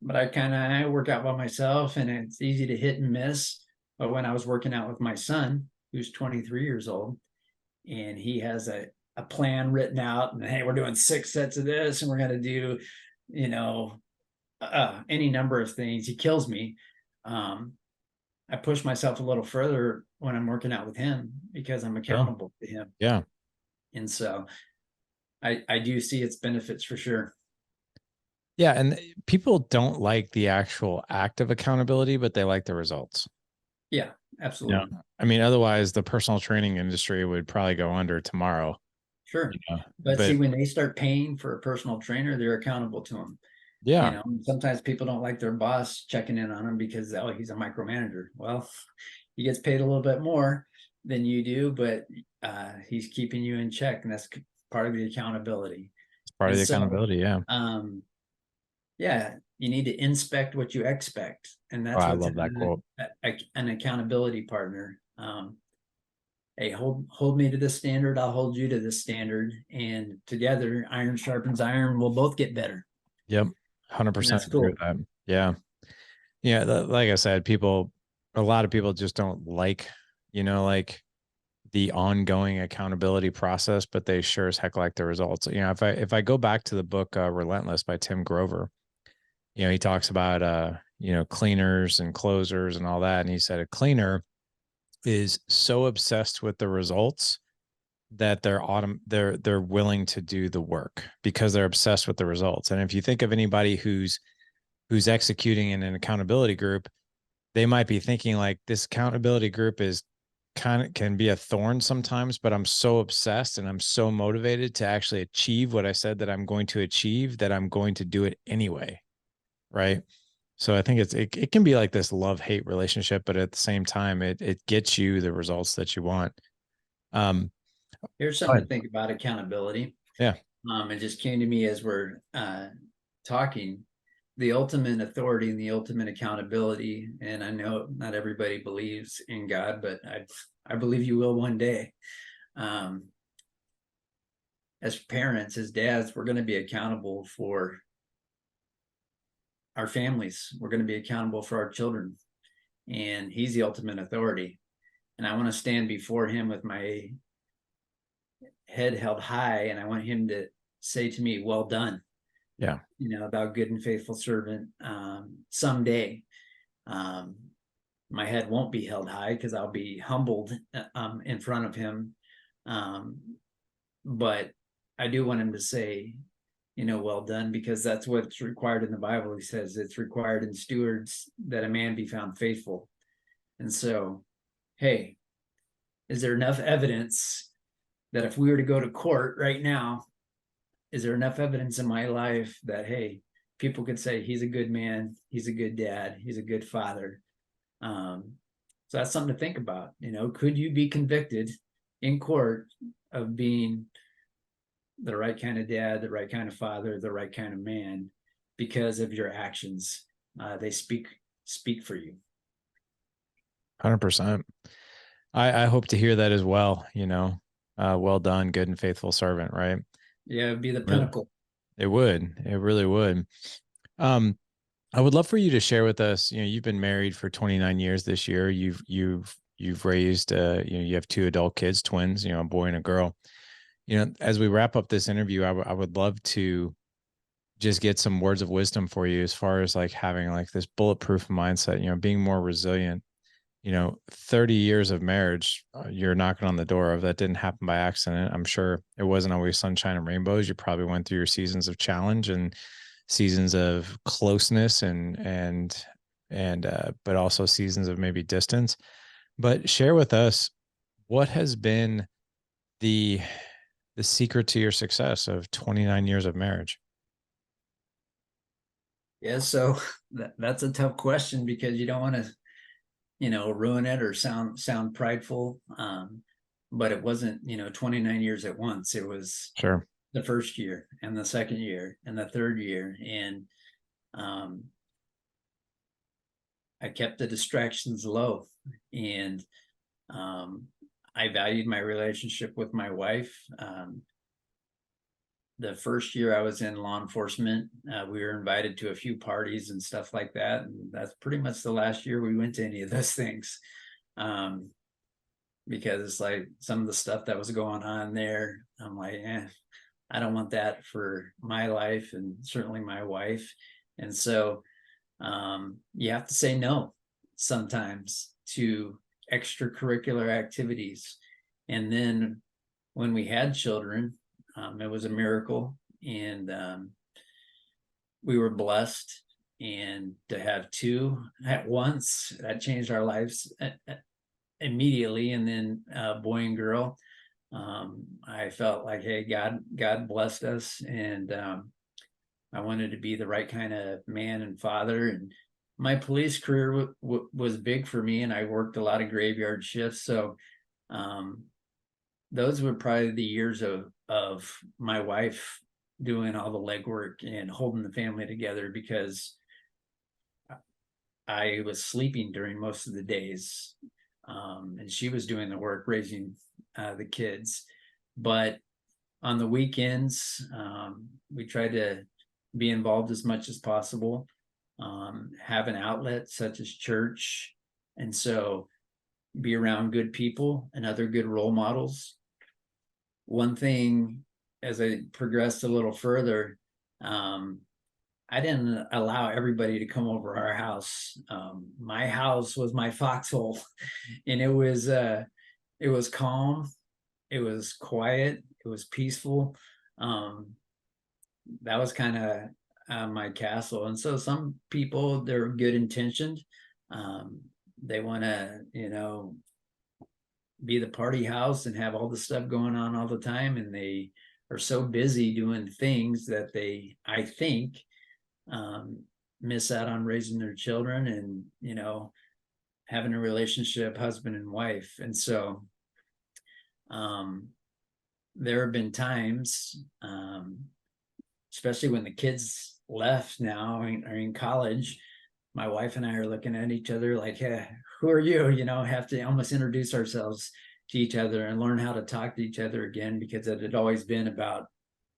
but I work out by myself, and it's easy to hit and miss. But when I was working out with my son, who's 23 years old, and he has a plan written out, and hey, we're doing 6 sets of this, and we're going to do, you know, any number of things. He kills me. Um, I push myself a little further when I'm working out with him because I'm Sure. accountable to him. Yeah. And so I do see its benefits for sure. Yeah. And people don't like the actual act of accountability, but they like the results. Yeah, Yeah. absolutely. I mean, otherwise the personal training industry would probably go under tomorrow. Sure. But see, But when they start paying for a personal trainer, they're accountable to them. yeah, Sometimes people don't like their boss checking in on them because, oh, he's a micromanager. Well, he gets paid a little bit more than you do, but he's keeping you in check, and that's part of the accountability. it's part of And the so, accountability. Yeah. yeah, you need to inspect what you expect, and Oh, that's I what's love that quote. an accountability partner. Hey, hold me to this standard, I'll hold you to this standard, and together, iron sharpens iron. We'll both get better, Yep. and 100% that's agree with cool. that. Yeah. Yeah. Like I said, a lot of people just don't like the ongoing accountability process, but they sure as heck like the results. If I go back to the book Relentless by Tim Grover, he talks about cleaners and closers and all that. And he said a cleaner is so obsessed with the results that they're willing to do the work because they're obsessed with the results. And if you think of anybody who's executing in an accountability group, they might be thinking like this accountability group is kind of can be a thorn sometimes, but I'm so obsessed and I'm so motivated to actually achieve what I said that I'm going to achieve that I'm going to do it anyway. Right. So I think it can be like this love-hate relationship, but at the same time, it gets you the results that you want. Um, Here's something to but think about accountability. yeah, It just came to me as we're talking. The ultimate authority and the ultimate accountability. And I know not everybody believes in God, but I believe you will one day. Um, as parents, as dads, we're going to be accountable for our families. We're going to be accountable for our children. And he's the ultimate authority. And I want to stand before him with my head held high. And I want him to say to me, well done, yeah, thou good and faithful servant. Someday, um, my head won't be held high because I'll be humbled in front of him. Um, but I do want him to say, well done, because that's what's required in the Bible. He says it's required in stewards that a man be found faithful. And so, hey, is there enough evidence that if we were to go to court right now, is there enough evidence in my life that, hey, people could say he's a good man, he's a good dad, he's a good father? So that's something to think about. Could you be convicted in court of being the right kind of dad, the right kind of father, the right kind of man, because of your actions? They speak for you. 100%. I hope to hear that as well. Well done, good and faithful servant. Right. Yeah, it'd be the Really, pinnacle. it would. It really would. Um, I would love for you to share with us. You've been married for 29 years this year. You've raised. You have two adult kids, twins. A boy and a girl. As we wrap up this interview, I would love to just get some words of wisdom for you as far as like having like this bulletproof mindset. Being more resilient. 30 years of marriage, you're knocking on the door of that didn't happen by accident. I'm sure it wasn't always sunshine and rainbows. You probably went through your seasons of challenge and seasons of closeness and but also seasons of maybe distance. But share with us what has been the the secret to your success of 29 years of marriage. Yeah, so that's a tough question because you don't want to, ruin it or sound prideful. But it wasn't, 29 years at once. It was Sure. the first year and the second year and the third year. And um, I kept the distractions low. And um, I valued my relationship with my wife. The first year I was in law enforcement, we were invited to a few parties and stuff like that. And that's pretty much the last year we went to any of those things. Um, because it's like some of the stuff that was going on there, I'm like, I don't want that for my life and certainly my wife. And so you have to say no sometimes to extracurricular activities. And then when we had children, it was a miracle. And we were blessed. And to have two at once, that changed our lives immediately. And then boy and girl, I felt like, hey, God blessed us. And I wanted to be the right kind of man and father. And my police career was big for me, and I worked a lot of graveyard shifts. So um, those were probably the years of my wife doing all the legwork and holding the family together, because I was sleeping during most of the days, and she was doing the work raising the kids. But on the weekends, we tried to be involved as much as possible, have an outlet such as church. And so be around good people and other good role models. One thing, as I progressed a little further, I didn't allow everybody to come over our house. My house was my foxhole, and it was calm, it was quiet, it was peaceful. That was kind of my castle. And so some people, they're good intentioned, Um, they want to, be the party house and have all the stuff going on all the time. And they are so busy doing things that they, I think, um, miss out on raising their children and, having a relationship, husband and wife. And so, um, there have been times, especially when the kids left now are in college, my wife and I are looking at each other like, hey, who are you? Have to almost introduce ourselves to each other and learn how to talk to each other again, because it had always been about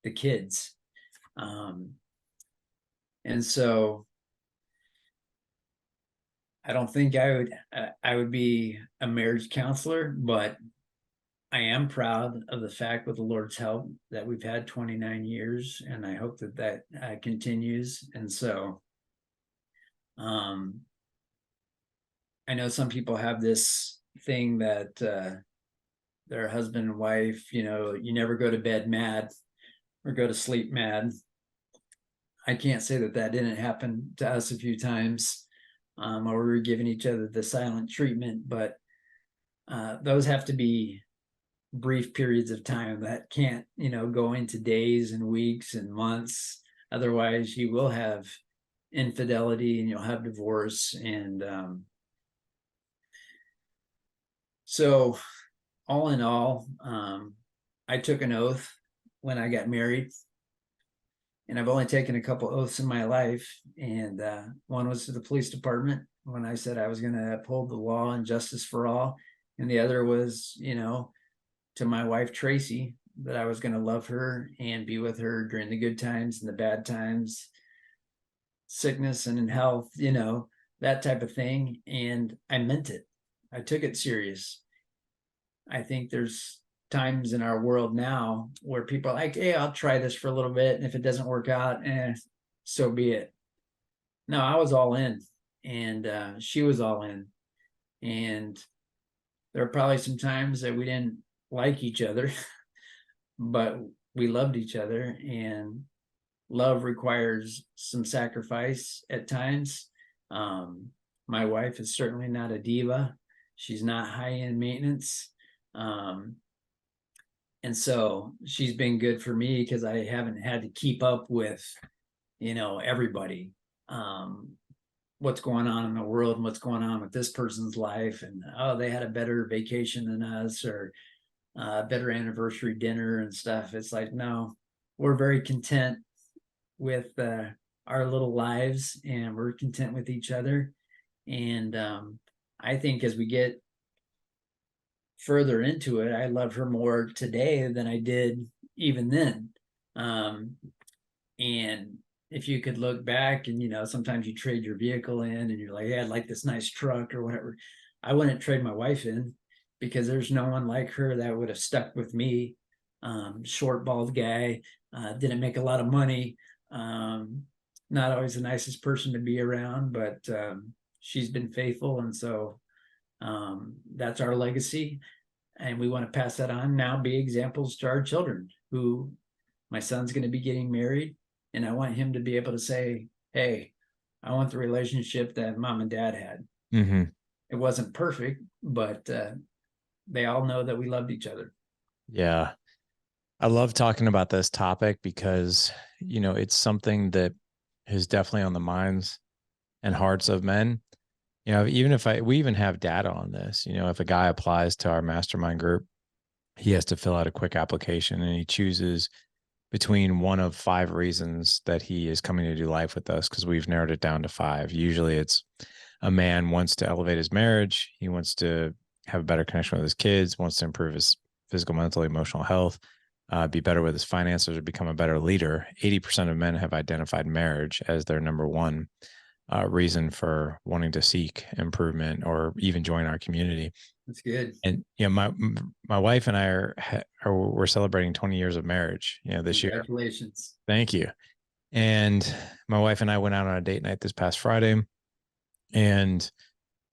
the kids. And so I don't think I would be a marriage counselor, but I am proud of the fact, with the Lord's help, that we've had 29 years, and I hope that continues. And so, I know some people have this thing that their husband and wife, you never go to bed mad or go to sleep mad. I can't say that didn't happen to us a few times, or we were giving each other the silent treatment, but those have to be brief periods of time that can't, go into days and weeks and months. Otherwise, you will have infidelity and you'll have divorce. And so, all in all, I took an oath when I got married, and I've only taken a couple oaths in my life. And one was to the police department when I said I was going to uphold the law and justice for all. And the other was, to my wife, Tracy, that I was going to love her and be with her during the good times and the bad times, sickness and in health, that type of thing. And I meant it. I took it serious. I think there's times in our world now where people are like, hey, I'll try this for a little bit. And if it doesn't work out, so be it. No, I was all in, and she was all in. And there are probably some times that we didn't like each other, but we loved each other, and love requires some sacrifice at times. My wife is certainly not a diva. She's not high-end maintenance. And so she's been good for me because I haven't had to keep up with, everybody, what's going on in the world and what's going on with this person's life. And, oh, they had a better vacation than us, or better anniversary dinner and stuff. It's like, no, we're very content with our little lives, and we're content with each other. And I think as we get further into it, I love her more today than I did even then. And if you could look back, and sometimes you trade your vehicle in and you're like, hey, I'd like this nice truck or whatever. I wouldn't trade my wife in, because there's no one like her that would have stuck with me. Short, bald guy, didn't make a lot of money, not always the nicest person to be around, but she's been faithful. And so that's our legacy. And we want to pass that on now, be examples to our children. Who, my son's going to be getting married, and I want him to be able to say, hey, I want the relationship that mom and dad had. Mm-hmm. It wasn't perfect, but they all know that we loved each other. Yeah. I love talking about this topic because, it's something that is definitely on the minds and hearts of men. Even if we even have data on this, if a guy applies to our mastermind group, he has to fill out a quick application, and he chooses between one of 5 reasons that he is coming to do life with us, because we've narrowed it down to 5. Usually it's a man wants to elevate his marriage. He wants to have a better connection with his kids, wants to improve his physical, mental, emotional health, be better with his finances, or become a better leader. 80% of men have identified marriage as their number one reason for wanting to seek improvement or even join our community. That's good. And my wife and I we're celebrating 20 years of marriage, this year. Congratulations. Thank you. And my wife and I went out on a date night this past Friday, and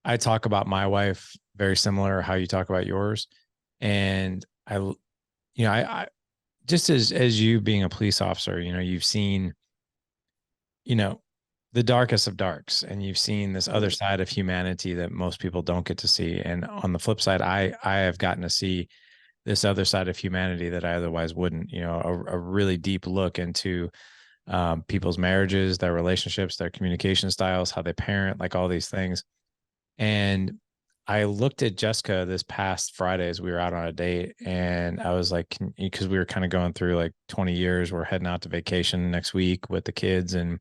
I talk about my wife very similar how you talk about yours. And I just as you being a police officer, you've seen, the darkest of darks, and you've seen this other Yeah. side of humanity that most people don't get to see. And on the flip side, I have gotten to see this other side of humanity that I otherwise wouldn't. You know, a really deep look into people's marriages, their relationships, their communication styles, how they parent, like all these things. And I looked at Jessica this past Friday as we were out on a date, and I was like, because we were kind of going through like 20 years, we're heading out to vacation next week with the kids, and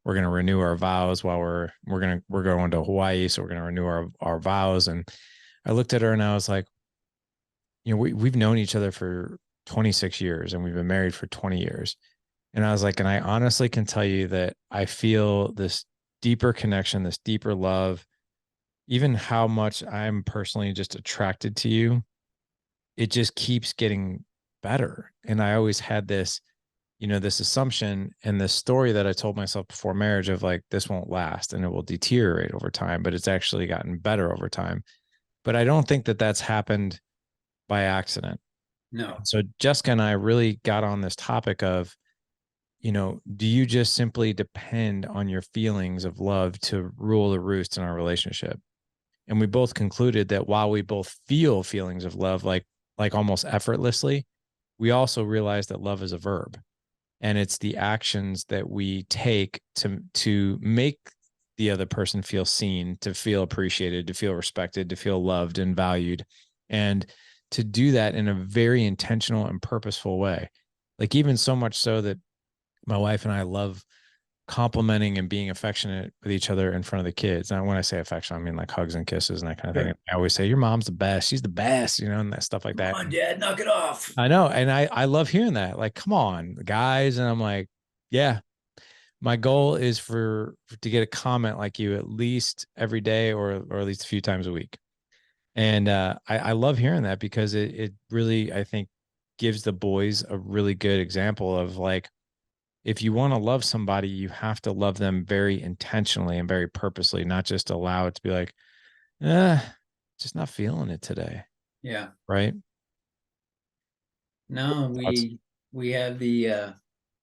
we're going to renew our vows while we're going to Hawaii, so we're going to renew our vows. And I looked at her and I was like, you know, we've known each other for 26 years and we've been married for 20 years. And I was like, and I honestly can tell you that I feel this deeper connection, this deeper love, even how much I'm personally just attracted to you, it just keeps getting better. And I always had this, you know, this assumption and this story that I told myself before marriage of like, this won't last and it will deteriorate over time, but it's actually gotten better over time. But I don't think that that's happened by accident. No. So Jessica and I really got on this topic of, you know, do you just simply depend on your feelings of love to rule the roost in our relationship? And we both concluded that while we both feel feelings of love, like almost effortlessly, we also realize that love is a verb, and it's the actions that we take to make the other person feel seen, to feel appreciated, to feel respected, to feel loved and valued, and to do that in a very intentional and purposeful way. Like even so much so that my wife and I love complimenting and being affectionate with each other in front of the kids. And when I say affection, I mean like hugs and kisses and that kind of thing. Sure. I always say, your mom's the best. She's the best, you know, and that stuff like Come that. on, Dad, knock it off. I know. And I love hearing that. Like, come on, guys. And I'm like, yeah, my goal is to get a comment like you at least every day or at least a few times a week. And I love hearing that because it really, I think, gives the boys a really good example of like, if you want to love somebody, you have to love them very intentionally and very purposely, not just allow it to be like, just not feeling it today. Yeah. Right. No, Thoughts? we have the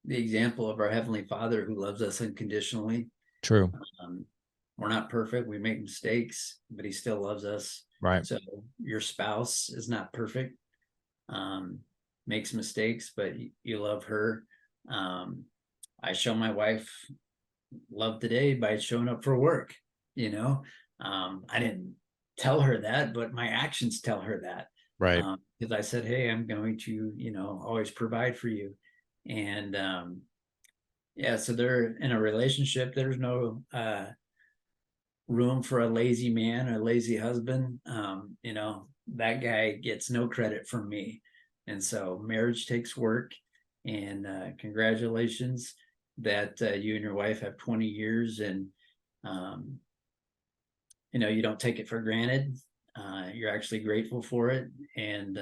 example of our Heavenly Father who loves us unconditionally. True. Um, we're not perfect. We make mistakes, but he still loves us. Right. So your spouse is not perfect, um, makes mistakes, but you love her. Um, I show my wife love today by showing up for work. You know, I didn't tell her that, but my actions tell her that. Right. Because I said, hey, I'm going to, you know, always provide for you. And yeah, so they're in a relationship. There's no room for a lazy man or a lazy husband. You know, that guy gets no credit from me. And so marriage takes work. And congratulations that you and your wife have 20 years and um, you know, you don't take it for granted. You're actually grateful for it. And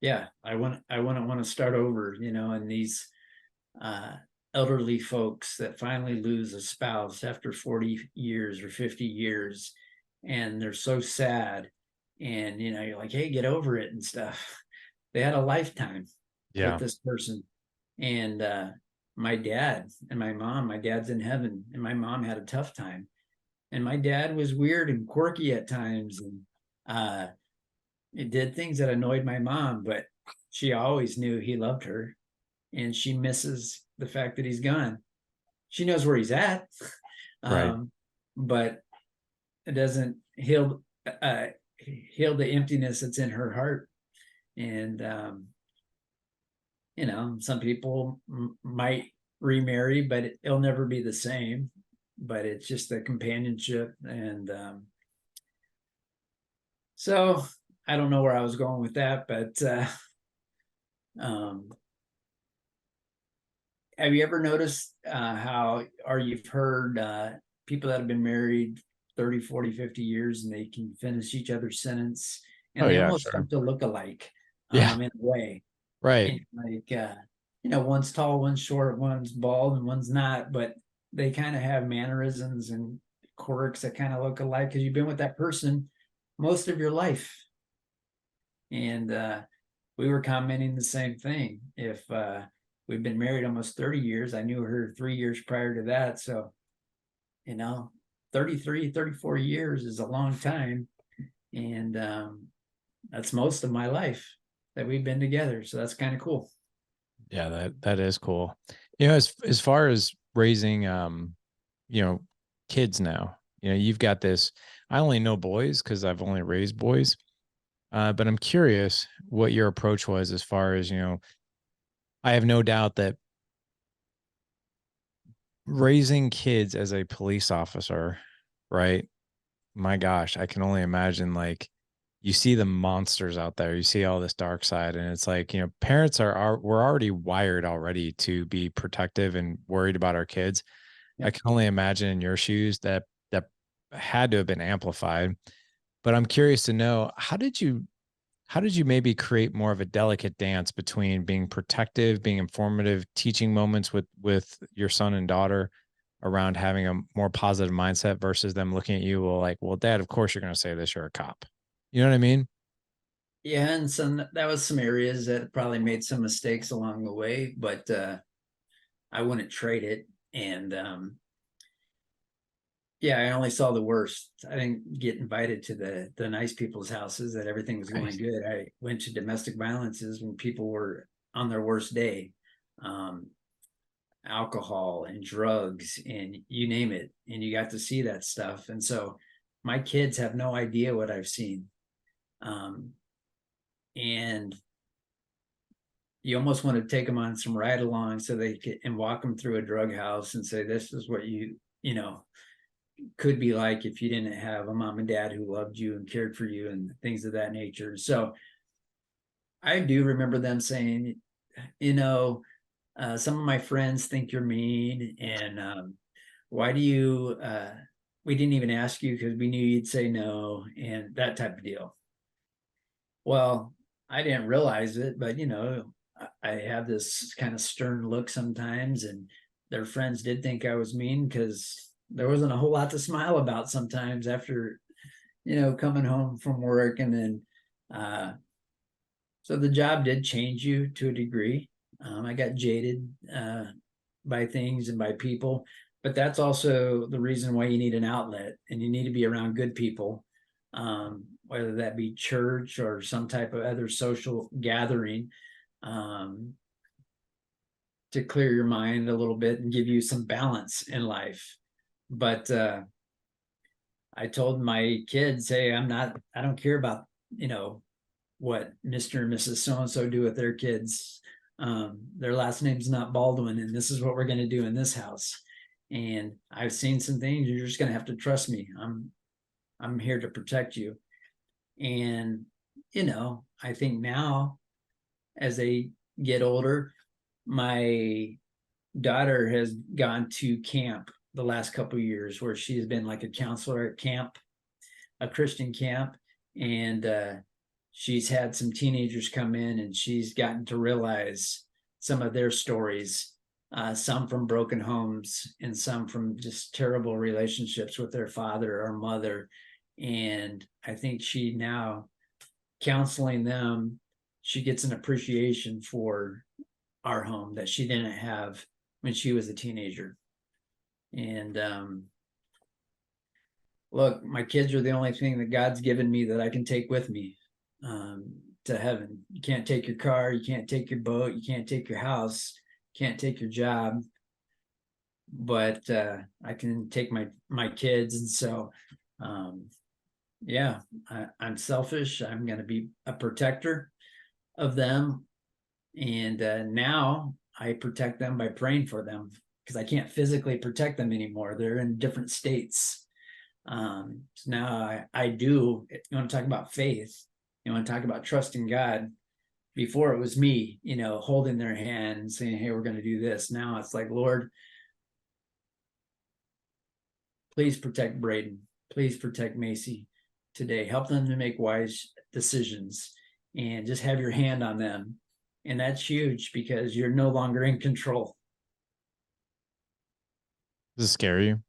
yeah, I wouldn't want to start over, you know, and these uh, elderly folks that finally lose a spouse after 40 years or 50 years, and they're so sad. And, you know, you're like, hey, get over it and stuff. They had a lifetime with Yeah. this person. And my dad and my dad's in heaven, and my mom had a tough time. And my dad was weird and quirky at times. And it did things that annoyed my mom, but she always knew he loved her, and she misses the fact that he's gone. She knows where he's at, Right. but it doesn't heal the emptiness that's in her heart. And you know, some people might remarry, but it'll never be the same. But it's just the companionship, and so I don't know where I was going with that, but um, have you ever noticed how, or you've heard people that have been married 30, 40, 50 years and they can finish each other's sentence and Oh they yeah, almost sure. start to look alike Yeah. in a way. Right. And like, you know, one's tall, one's short, one's bald, and one's not, but they kind of have mannerisms and quirks that kind of look alike because you've been with that person most of your life. And we were commenting the same thing. If we've been married almost 30 years. I knew her 3 years prior to that. So, 33, 34 years is a long time. And that's most of my life that we've been together. So that's kind of cool. Yeah, that is cool. As far as raising you know, kids now, you've got this. I only know boys because I've only raised boys. But I'm curious what your approach was as far as, I have no doubt that raising kids as a police officer, right? My gosh, I can only imagine, like, you see the monsters out there, you see all this dark side, and it's like, parents we're already wired already to be protective and worried about our kids. I Yep. can only imagine in your shoes that had to have been amplified. But I'm curious to know, how did you maybe create more of a delicate dance between being protective, being informative, teaching moments with your son and daughter around having a more positive mindset versus them looking at you, well, like, well, dad, of course you're going to say this, you're a cop. You know what I mean? Yeah. And some, that was some areas that probably made some mistakes along the way, but I wouldn't trade it. And yeah, I only saw the worst. I didn't get invited to the nice people's houses that everything was going Right. good. I went to domestic violences when people were on their worst day. Um, Alcohol and drugs and you name it, and you got to see that stuff. And so my kids have no idea what I've seen. And you almost want to take them on some ride along so they can and walk them through a drug house and say, this is what you know could be like if you didn't have a mom and dad who loved you and cared for you and things of that nature. So I do remember them saying, you know some of my friends think you're mean, and why do you we didn't even ask you because we knew you'd say no, and that type of deal. Well, I didn't realize it, but I have this kind of stern look sometimes, and their friends did think I was mean because there wasn't a whole lot to smile about sometimes after coming home from work. And then so the job did change you to a degree. I got jaded by things and by people, but that's also the reason why you need an outlet and you need to be around good people, whether that be church or some type of other social gathering, um, to clear your mind a little bit and give you some balance in life. But I told my kids, hey, I don't care about, what Mr. and Mrs. So and so do with their kids. Their last name's not Baldwin, and this is what we're going to do in this house. And I've seen some things. You're just going to have to trust me. I'm here to protect you. And I think now, as they get older, my daughter has gone to camp the last couple of years, where she has been like a counselor at camp, a Christian camp, and she's had some teenagers come in, and she's gotten to realize some of their stories, some from broken homes and some from just terrible relationships with their father or mother. And I think she now, counseling them, she gets an appreciation for our home that she didn't have when she was a teenager. And look, my kids are the only thing that God's given me that I can take with me to heaven. You can't take your car, you can't take your boat, you can't take your house, you can't take your job, but I can take my kids. And so, yeah, I'm selfish. I'm going to be a protector of them, and now I protect them by praying for them because I can't physically protect them anymore. They're in different states. So now I do. You want to talk about faith? You want to talk about trusting God? Before it was me, holding their hand and saying, "Hey, we're going to do this." Now it's like, Lord, please protect Braden. Please protect Macy today. Help them to make wise decisions, and just have your hand on them. And that's huge because you're no longer in control. Does it scare you?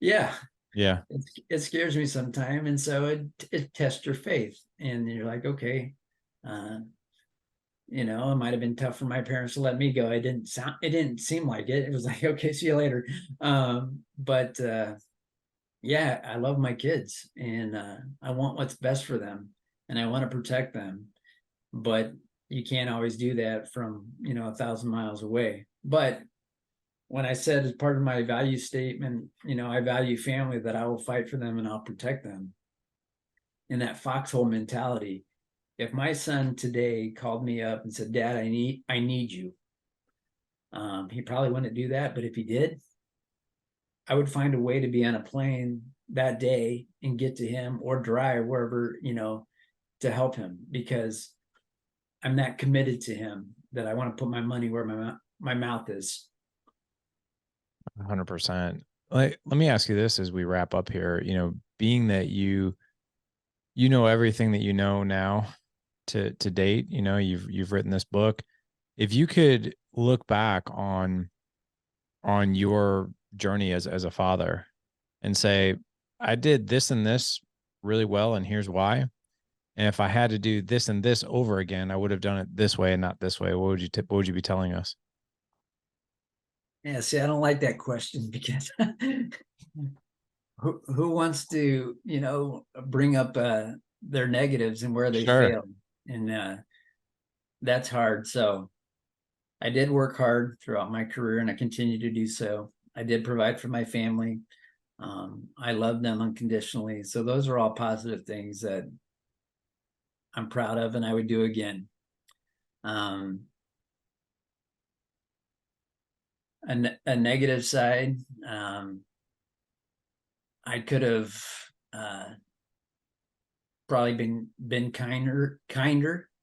Yeah, Yeah. it scares me sometimes, and so it tests your faith, and you're like, okay, uh, It might have been tough for my parents to let me go. It didn't seem like it. It was like, okay, see you later. But yeah, I love my kids, and I want what's best for them, and I want to protect them. But you can't always do that from 1,000 miles away. But when I said as part of my value statement, I value family, that I will fight for them and I'll protect them. In that foxhole mentality, if my son today called me up and said, "Dad, I need you," he probably wouldn't do that. But if he did, I would find a way to be on a plane that day and get to him, or drive wherever, to help him, because I'm that committed to him that I want to put my money where my mouth is. 100%. Let me ask you this as we wrap up here, being that you know everything that you know now to date, you've written this book. If you could look back on your journey as a father and say, I did this and this really well, and here's why. And if I had to do this and this over again, I would have done it this way and not this way. What would you be telling us? Yeah, see, I don't like that question, because who wants to, bring up their negatives and where they Sure. failed, and that's hard. So I did work hard throughout my career, and I continue to do so. I did provide for my family. I love them unconditionally. So those are all positive things that I'm proud of and I would do again. Um, a negative side, I could have uh, probably been kinder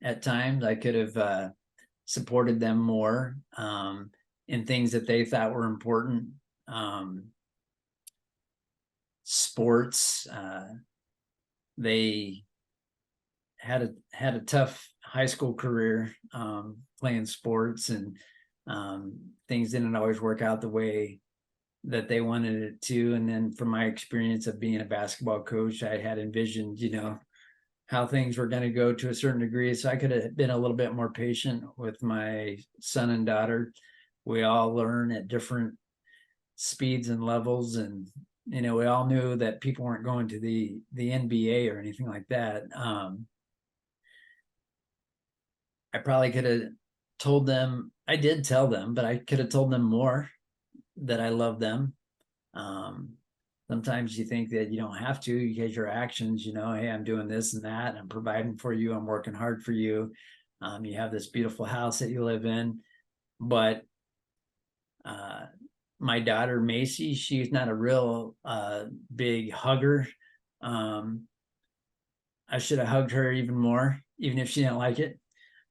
at times. I could have supported them more in things that they thought were important. Um, Sports, they had a tough high school career, playing sports, and things didn't always work out the way that they wanted it to. And then from my experience of being a basketball coach, I had envisioned, how things were going to go to a certain degree. So I could have been a little bit more patient with my son and daughter. We all learn at different speeds and levels, and we all knew that people weren't going to the NBA or anything like that. I probably could have told them, I did tell them, but I could have told them more that I love them. Um, Sometimes you think that you don't have to, because your actions, hey, I'm doing this and that, I'm providing for you, I'm working hard for you. You have this beautiful house that you live in. But uh, my daughter, Macy, she's not a real big hugger. Um, I should have hugged her even more, even if she didn't like it,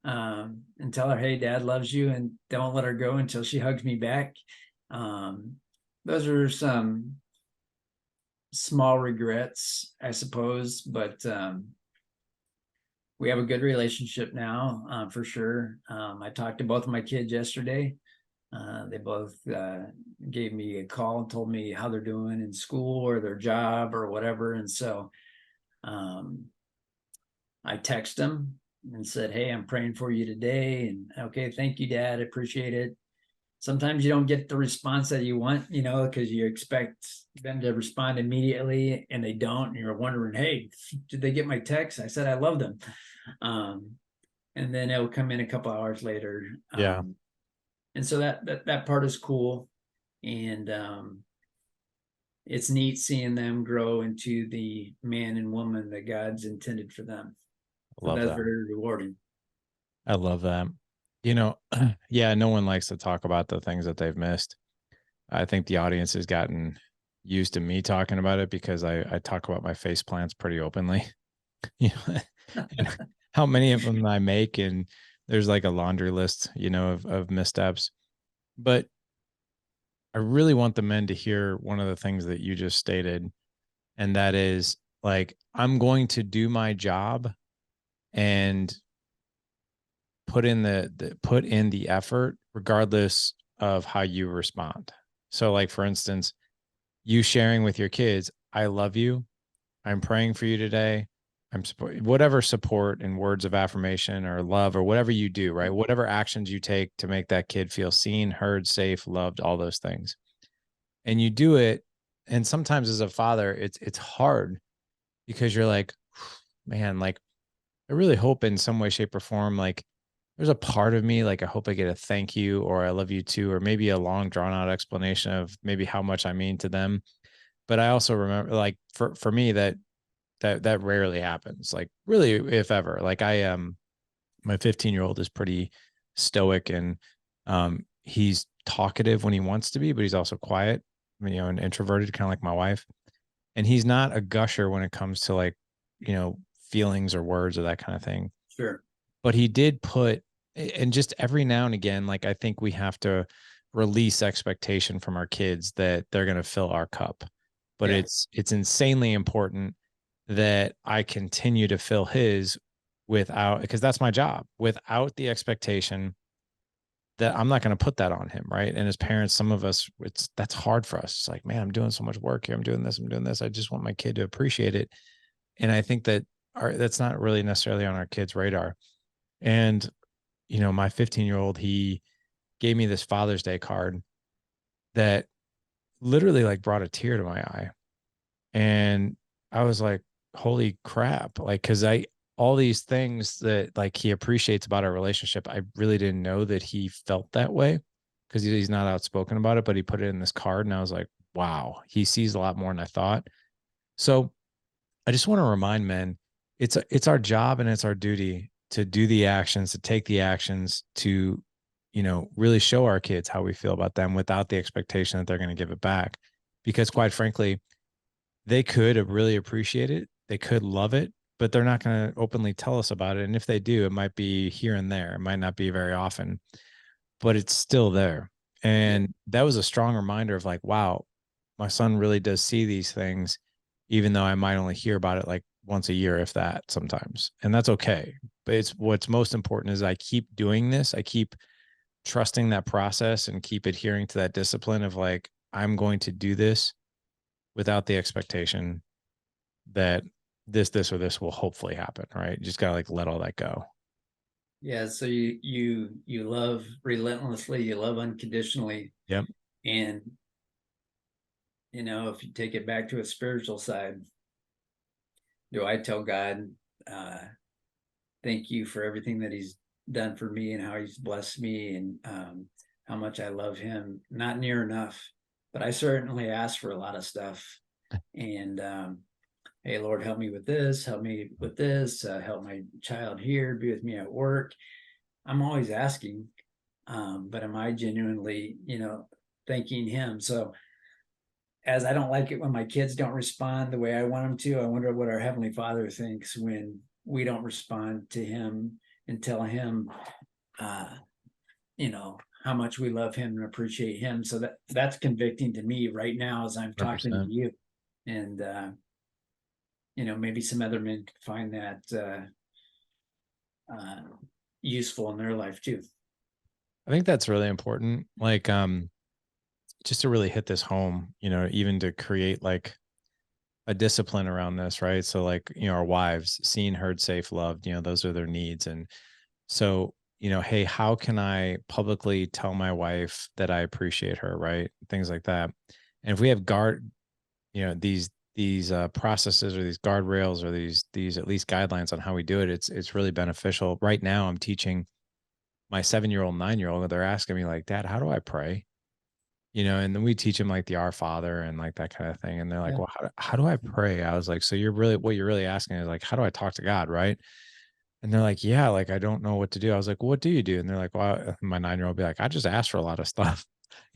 and tell her, "Hey, Dad loves you," and don't let her go until she hugs me back. Um, those are some small regrets, I suppose, but we have a good relationship now, for sure. I talked to both of my kids yesterday. They both gave me a call and told me how they're doing in school or their job or whatever. And so um, I text them and said, "Hey, I'm praying for you today." And okay, thank you, Dad. I appreciate it. Sometimes you don't get the response that you want, because you expect them to respond immediately and they don't. And you're wondering, "Hey, did they get my text? I said I love them." Um, and then it'll come in a couple hours later. Yeah. And so that part is cool. And it's neat seeing them grow into the man and woman that God's intended for them. So Love that's that. very rewarding. I love that. Yeah, no one likes to talk about the things that they've missed. I think the audience has gotten used to me talking about it because I talk about my face plants pretty openly. You know, and how many of them I make, and there's like a laundry list, of missteps. But I really want the men to hear one of the things that you just stated, and that is like, I'm going to do my job and put in the effort regardless of how you respond. So like, for instance, you sharing with your kids, I love you. I'm praying for you today. I'm support whatever support and words of affirmation or love or whatever you do, right? Whatever actions you take to make that kid feel seen, heard, safe, loved, all those things. And you do it. And sometimes as a father, it's hard because you're like, man, like I really hope in some way, shape, or form, like there's a part of me, like I hope I get a thank you or I love you too, or maybe a long drawn out explanation of maybe how much I mean to them. But I also remember like for me that rarely happens. Like really, if ever. Like my 15-year-old is pretty stoic and he's talkative when he wants to be, but he's also quiet, and introverted, kind of like my wife. And he's not a gusher when it comes to like, feelings or words or that kind of thing. Sure. But he did put, and just every now and again, like I think we have to release expectation from our kids that they're going to fill our cup. But Yeah. it's insanely important that I continue to fill his without, because that's my job, without the expectation that I'm not going to put that on him, right? And as parents, some of us, that's hard for us. It's like, man, I'm doing so much work here. I'm doing this. I'm doing this. I just want my kid to appreciate it. And I think that that's not really necessarily on our kids' radar. And my 15-year-old, he gave me this Father's Day card that literally like brought a tear to my eye. And I was like, holy crap. Like, cause all these things that like he appreciates about our relationship, I really didn't know that he felt that way because he's not outspoken about it, but he put it in this card. And I was like, wow, he sees a lot more than I thought. So I just want to remind men, it's our job and it's our duty to do the actions, to take the actions, to really show our kids how we feel about them without the expectation that they're going to give it back. Because quite frankly, they could really appreciate it, they could love it, but they're not going to openly tell us about it. And if they do, it might be here and there. It might not be very often, but it's still there. Yeah. And that was a strong reminder of like, wow, my son really does see these things, even though I might only hear about it like once a year, if that sometimes. And that's okay. But it's what's most important is I keep doing this. I keep trusting that process and keep adhering to that discipline of like, I'm going to do this without the expectation that this, or this will hopefully happen. Right. You just got to like let all that go. Yeah. So you love relentlessly, you love unconditionally. Yep. And if you take it back to a spiritual side, do I tell God, uh, thank you for everything that he's done for me and how he's blessed me and how much I love him? Not near enough, but I certainly ask for a lot of stuff. And hey, Lord, help me with this, help me with this, help my child here, be with me at work. I'm always asking, but am I genuinely, thanking him? So as I don't like it when my kids don't respond the way I want them to, I wonder what our Heavenly Father thinks when we don't respond to him and tell him, uh, how much we love him and appreciate him. So that's convicting to me right now as I'm talking to 100%. you. And, maybe some other men could find that uh, useful in their life too. I think that's really important. Like, just to really hit this home, even to create like a discipline around this, right? So like, our wives, seen, heard, safe, loved, those are their needs. And so, hey, how can I publicly tell my wife that I appreciate her, right? Things like that. And if we have these processes or these guardrails or these at least guidelines on how we do it, it's really beneficial. Right now, I'm teaching my 7-year-old, 9-year-old. They're asking me like, Dad, how do I pray? And then we teach them like the Our Father and like that kind of thing. And they're like, Yeah. well, how do I pray? I was like, so what you're really asking is like, how do I talk to God? Right. And they're like, yeah, like, I don't know what to do. I was like, well, what do you do? And they're like, well, my 9-year-old be like, I just ask for a lot of stuff,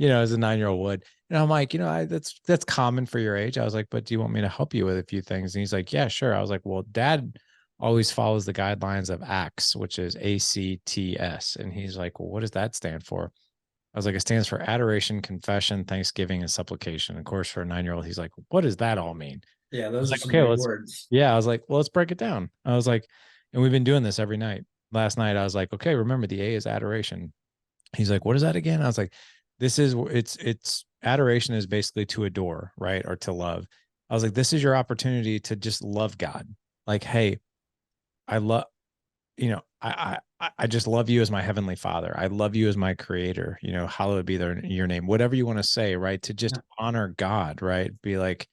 as a 9-year-old would. And I'm like, that's common for your age. I was like, but do you want me to help you with a few things? And he's like, yeah, sure. I was like, well, Dad always follows the guidelines of ACTS, which is ACTS. And he's like, well, what does that stand for? I was like, it stands for adoration, confession, thanksgiving, and supplication. Of course, for a 9-year-old, he's like, what does that all mean? Yeah, I was those are like, some okay, big words. yeah. I was like, well, let's break it down. I was like, and we've been doing this every night. Last night, I was like, okay, remember the A is adoration. He's like, what is that again? I was like, it's adoration is basically to adore, right? Or to love. I was like, this is your opportunity to just love God. Like, hey, I love, I just love you as my heavenly father. I love you as my creator, hallowed be your name, whatever you want to say, right? To just Yeah. honor God, right? Be like,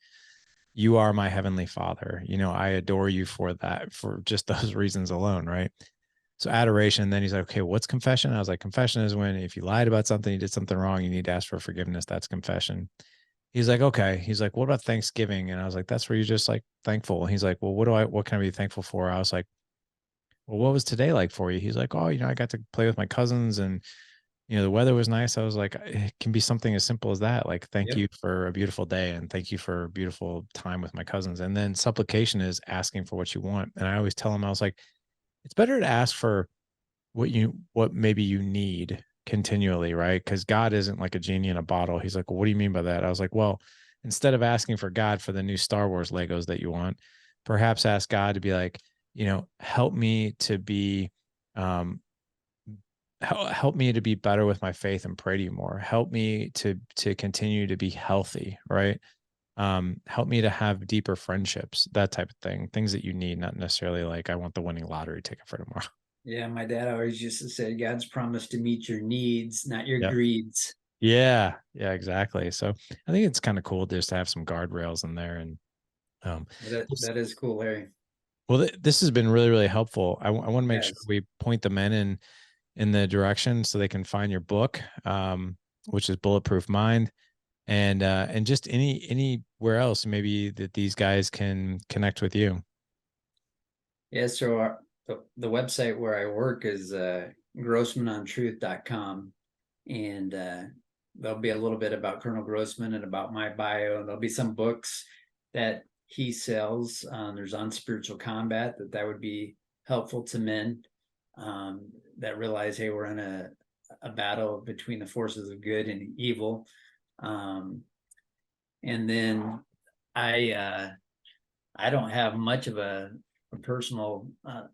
you are my heavenly father. I adore you for that, for just those reasons alone, right? So adoration. Then he's like, okay, what's confession? I was like, confession is when if you lied about something, you did something wrong, you need to ask for forgiveness. That's confession. He's like, okay. He's like, what about Thanksgiving? And I was like, that's where you're just like thankful. He's like, well, what can I be thankful for? I was like, well, what was today like for you? He's like, oh, I got to play with my cousins and, the weather was nice. I was like, it can be something as simple as that. Like, thank Yep. you for a beautiful day and thank you for a beautiful time with my cousins. And then supplication is asking for what you want. And I always tell him, I was like, it's better to ask for what maybe you need continually, right? Because God isn't like a genie in a bottle. He's like, well, what do you mean by that? I was like, well, instead of asking for God for the new Star Wars Legos that you want, perhaps ask God to be like, help me to be um help me to be better with my faith and pray to you more. Help me to continue to be healthy, right? Help me to have deeper friendships, that type of thing. Things that you need, not necessarily like I want the winning lottery ticket for tomorrow. Yeah, my dad always used to say, God's promised to meet your needs, not your Yeah. greeds. Yeah, yeah, exactly. So I think it's kind of cool just to have some guardrails in there. And um, That is cool, Larry. well, this has been really, really helpful. I want to make sure Yes. we point the men in the direction so they can find your book, which is Bulletproof Mind, and just anywhere else maybe that these guys can connect with you. Yeah, so the website where I work is grossmanontruth.com. And there'll be a little bit about Colonel Grossman and about my bio. There'll be some books that he sells. There's on spiritual combat that would be helpful to men that realize, hey, we're in a battle between the forces of good and evil. Um, and then I I don't have much of a personal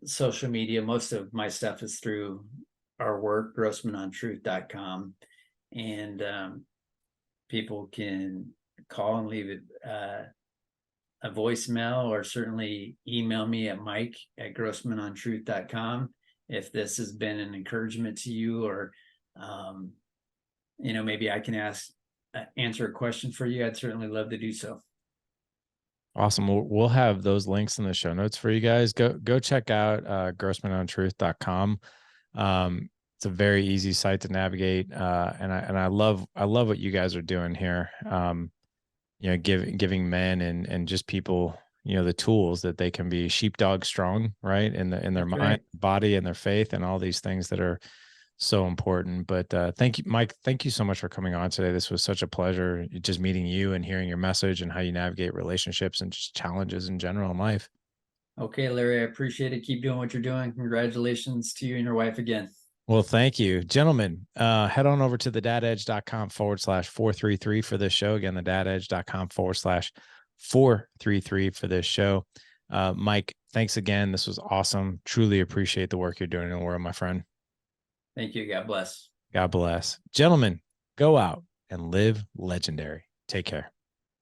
social media. Most of my stuff is through our work, grossmanontruth.com. And people can call and leave a voicemail or certainly email me at mike@grossmanontruth.com if this has been an encouragement to you, or um, maybe I can answer a question for you. I'd certainly love to do so. Awesome. We'll have those links in the show notes for you guys. Go check out grossmanontruth.com. It's a very easy site to navigate. And I love what you guys are doing here. Giving men and just people, the tools that they can be sheepdog strong, right? In their That's mind, right. body, and their faith, and all these things that are so important. But thank you, Mike. Thank you so much for coming on today. This was such a pleasure just meeting you and hearing your message and how you navigate relationships and just challenges in general in life. Okay, Larry, I appreciate it. Keep doing what you're doing. Congratulations to you and your wife again. Well, thank you, gentlemen. Head on over to thedadedge.com/433 for this show. Again, thedadedge.com/433 for this show. Mike, thanks again. This was awesome. Truly appreciate the work you're doing in the world, my friend. Thank you. God bless. God bless. Gentlemen, go out and live legendary. Take care.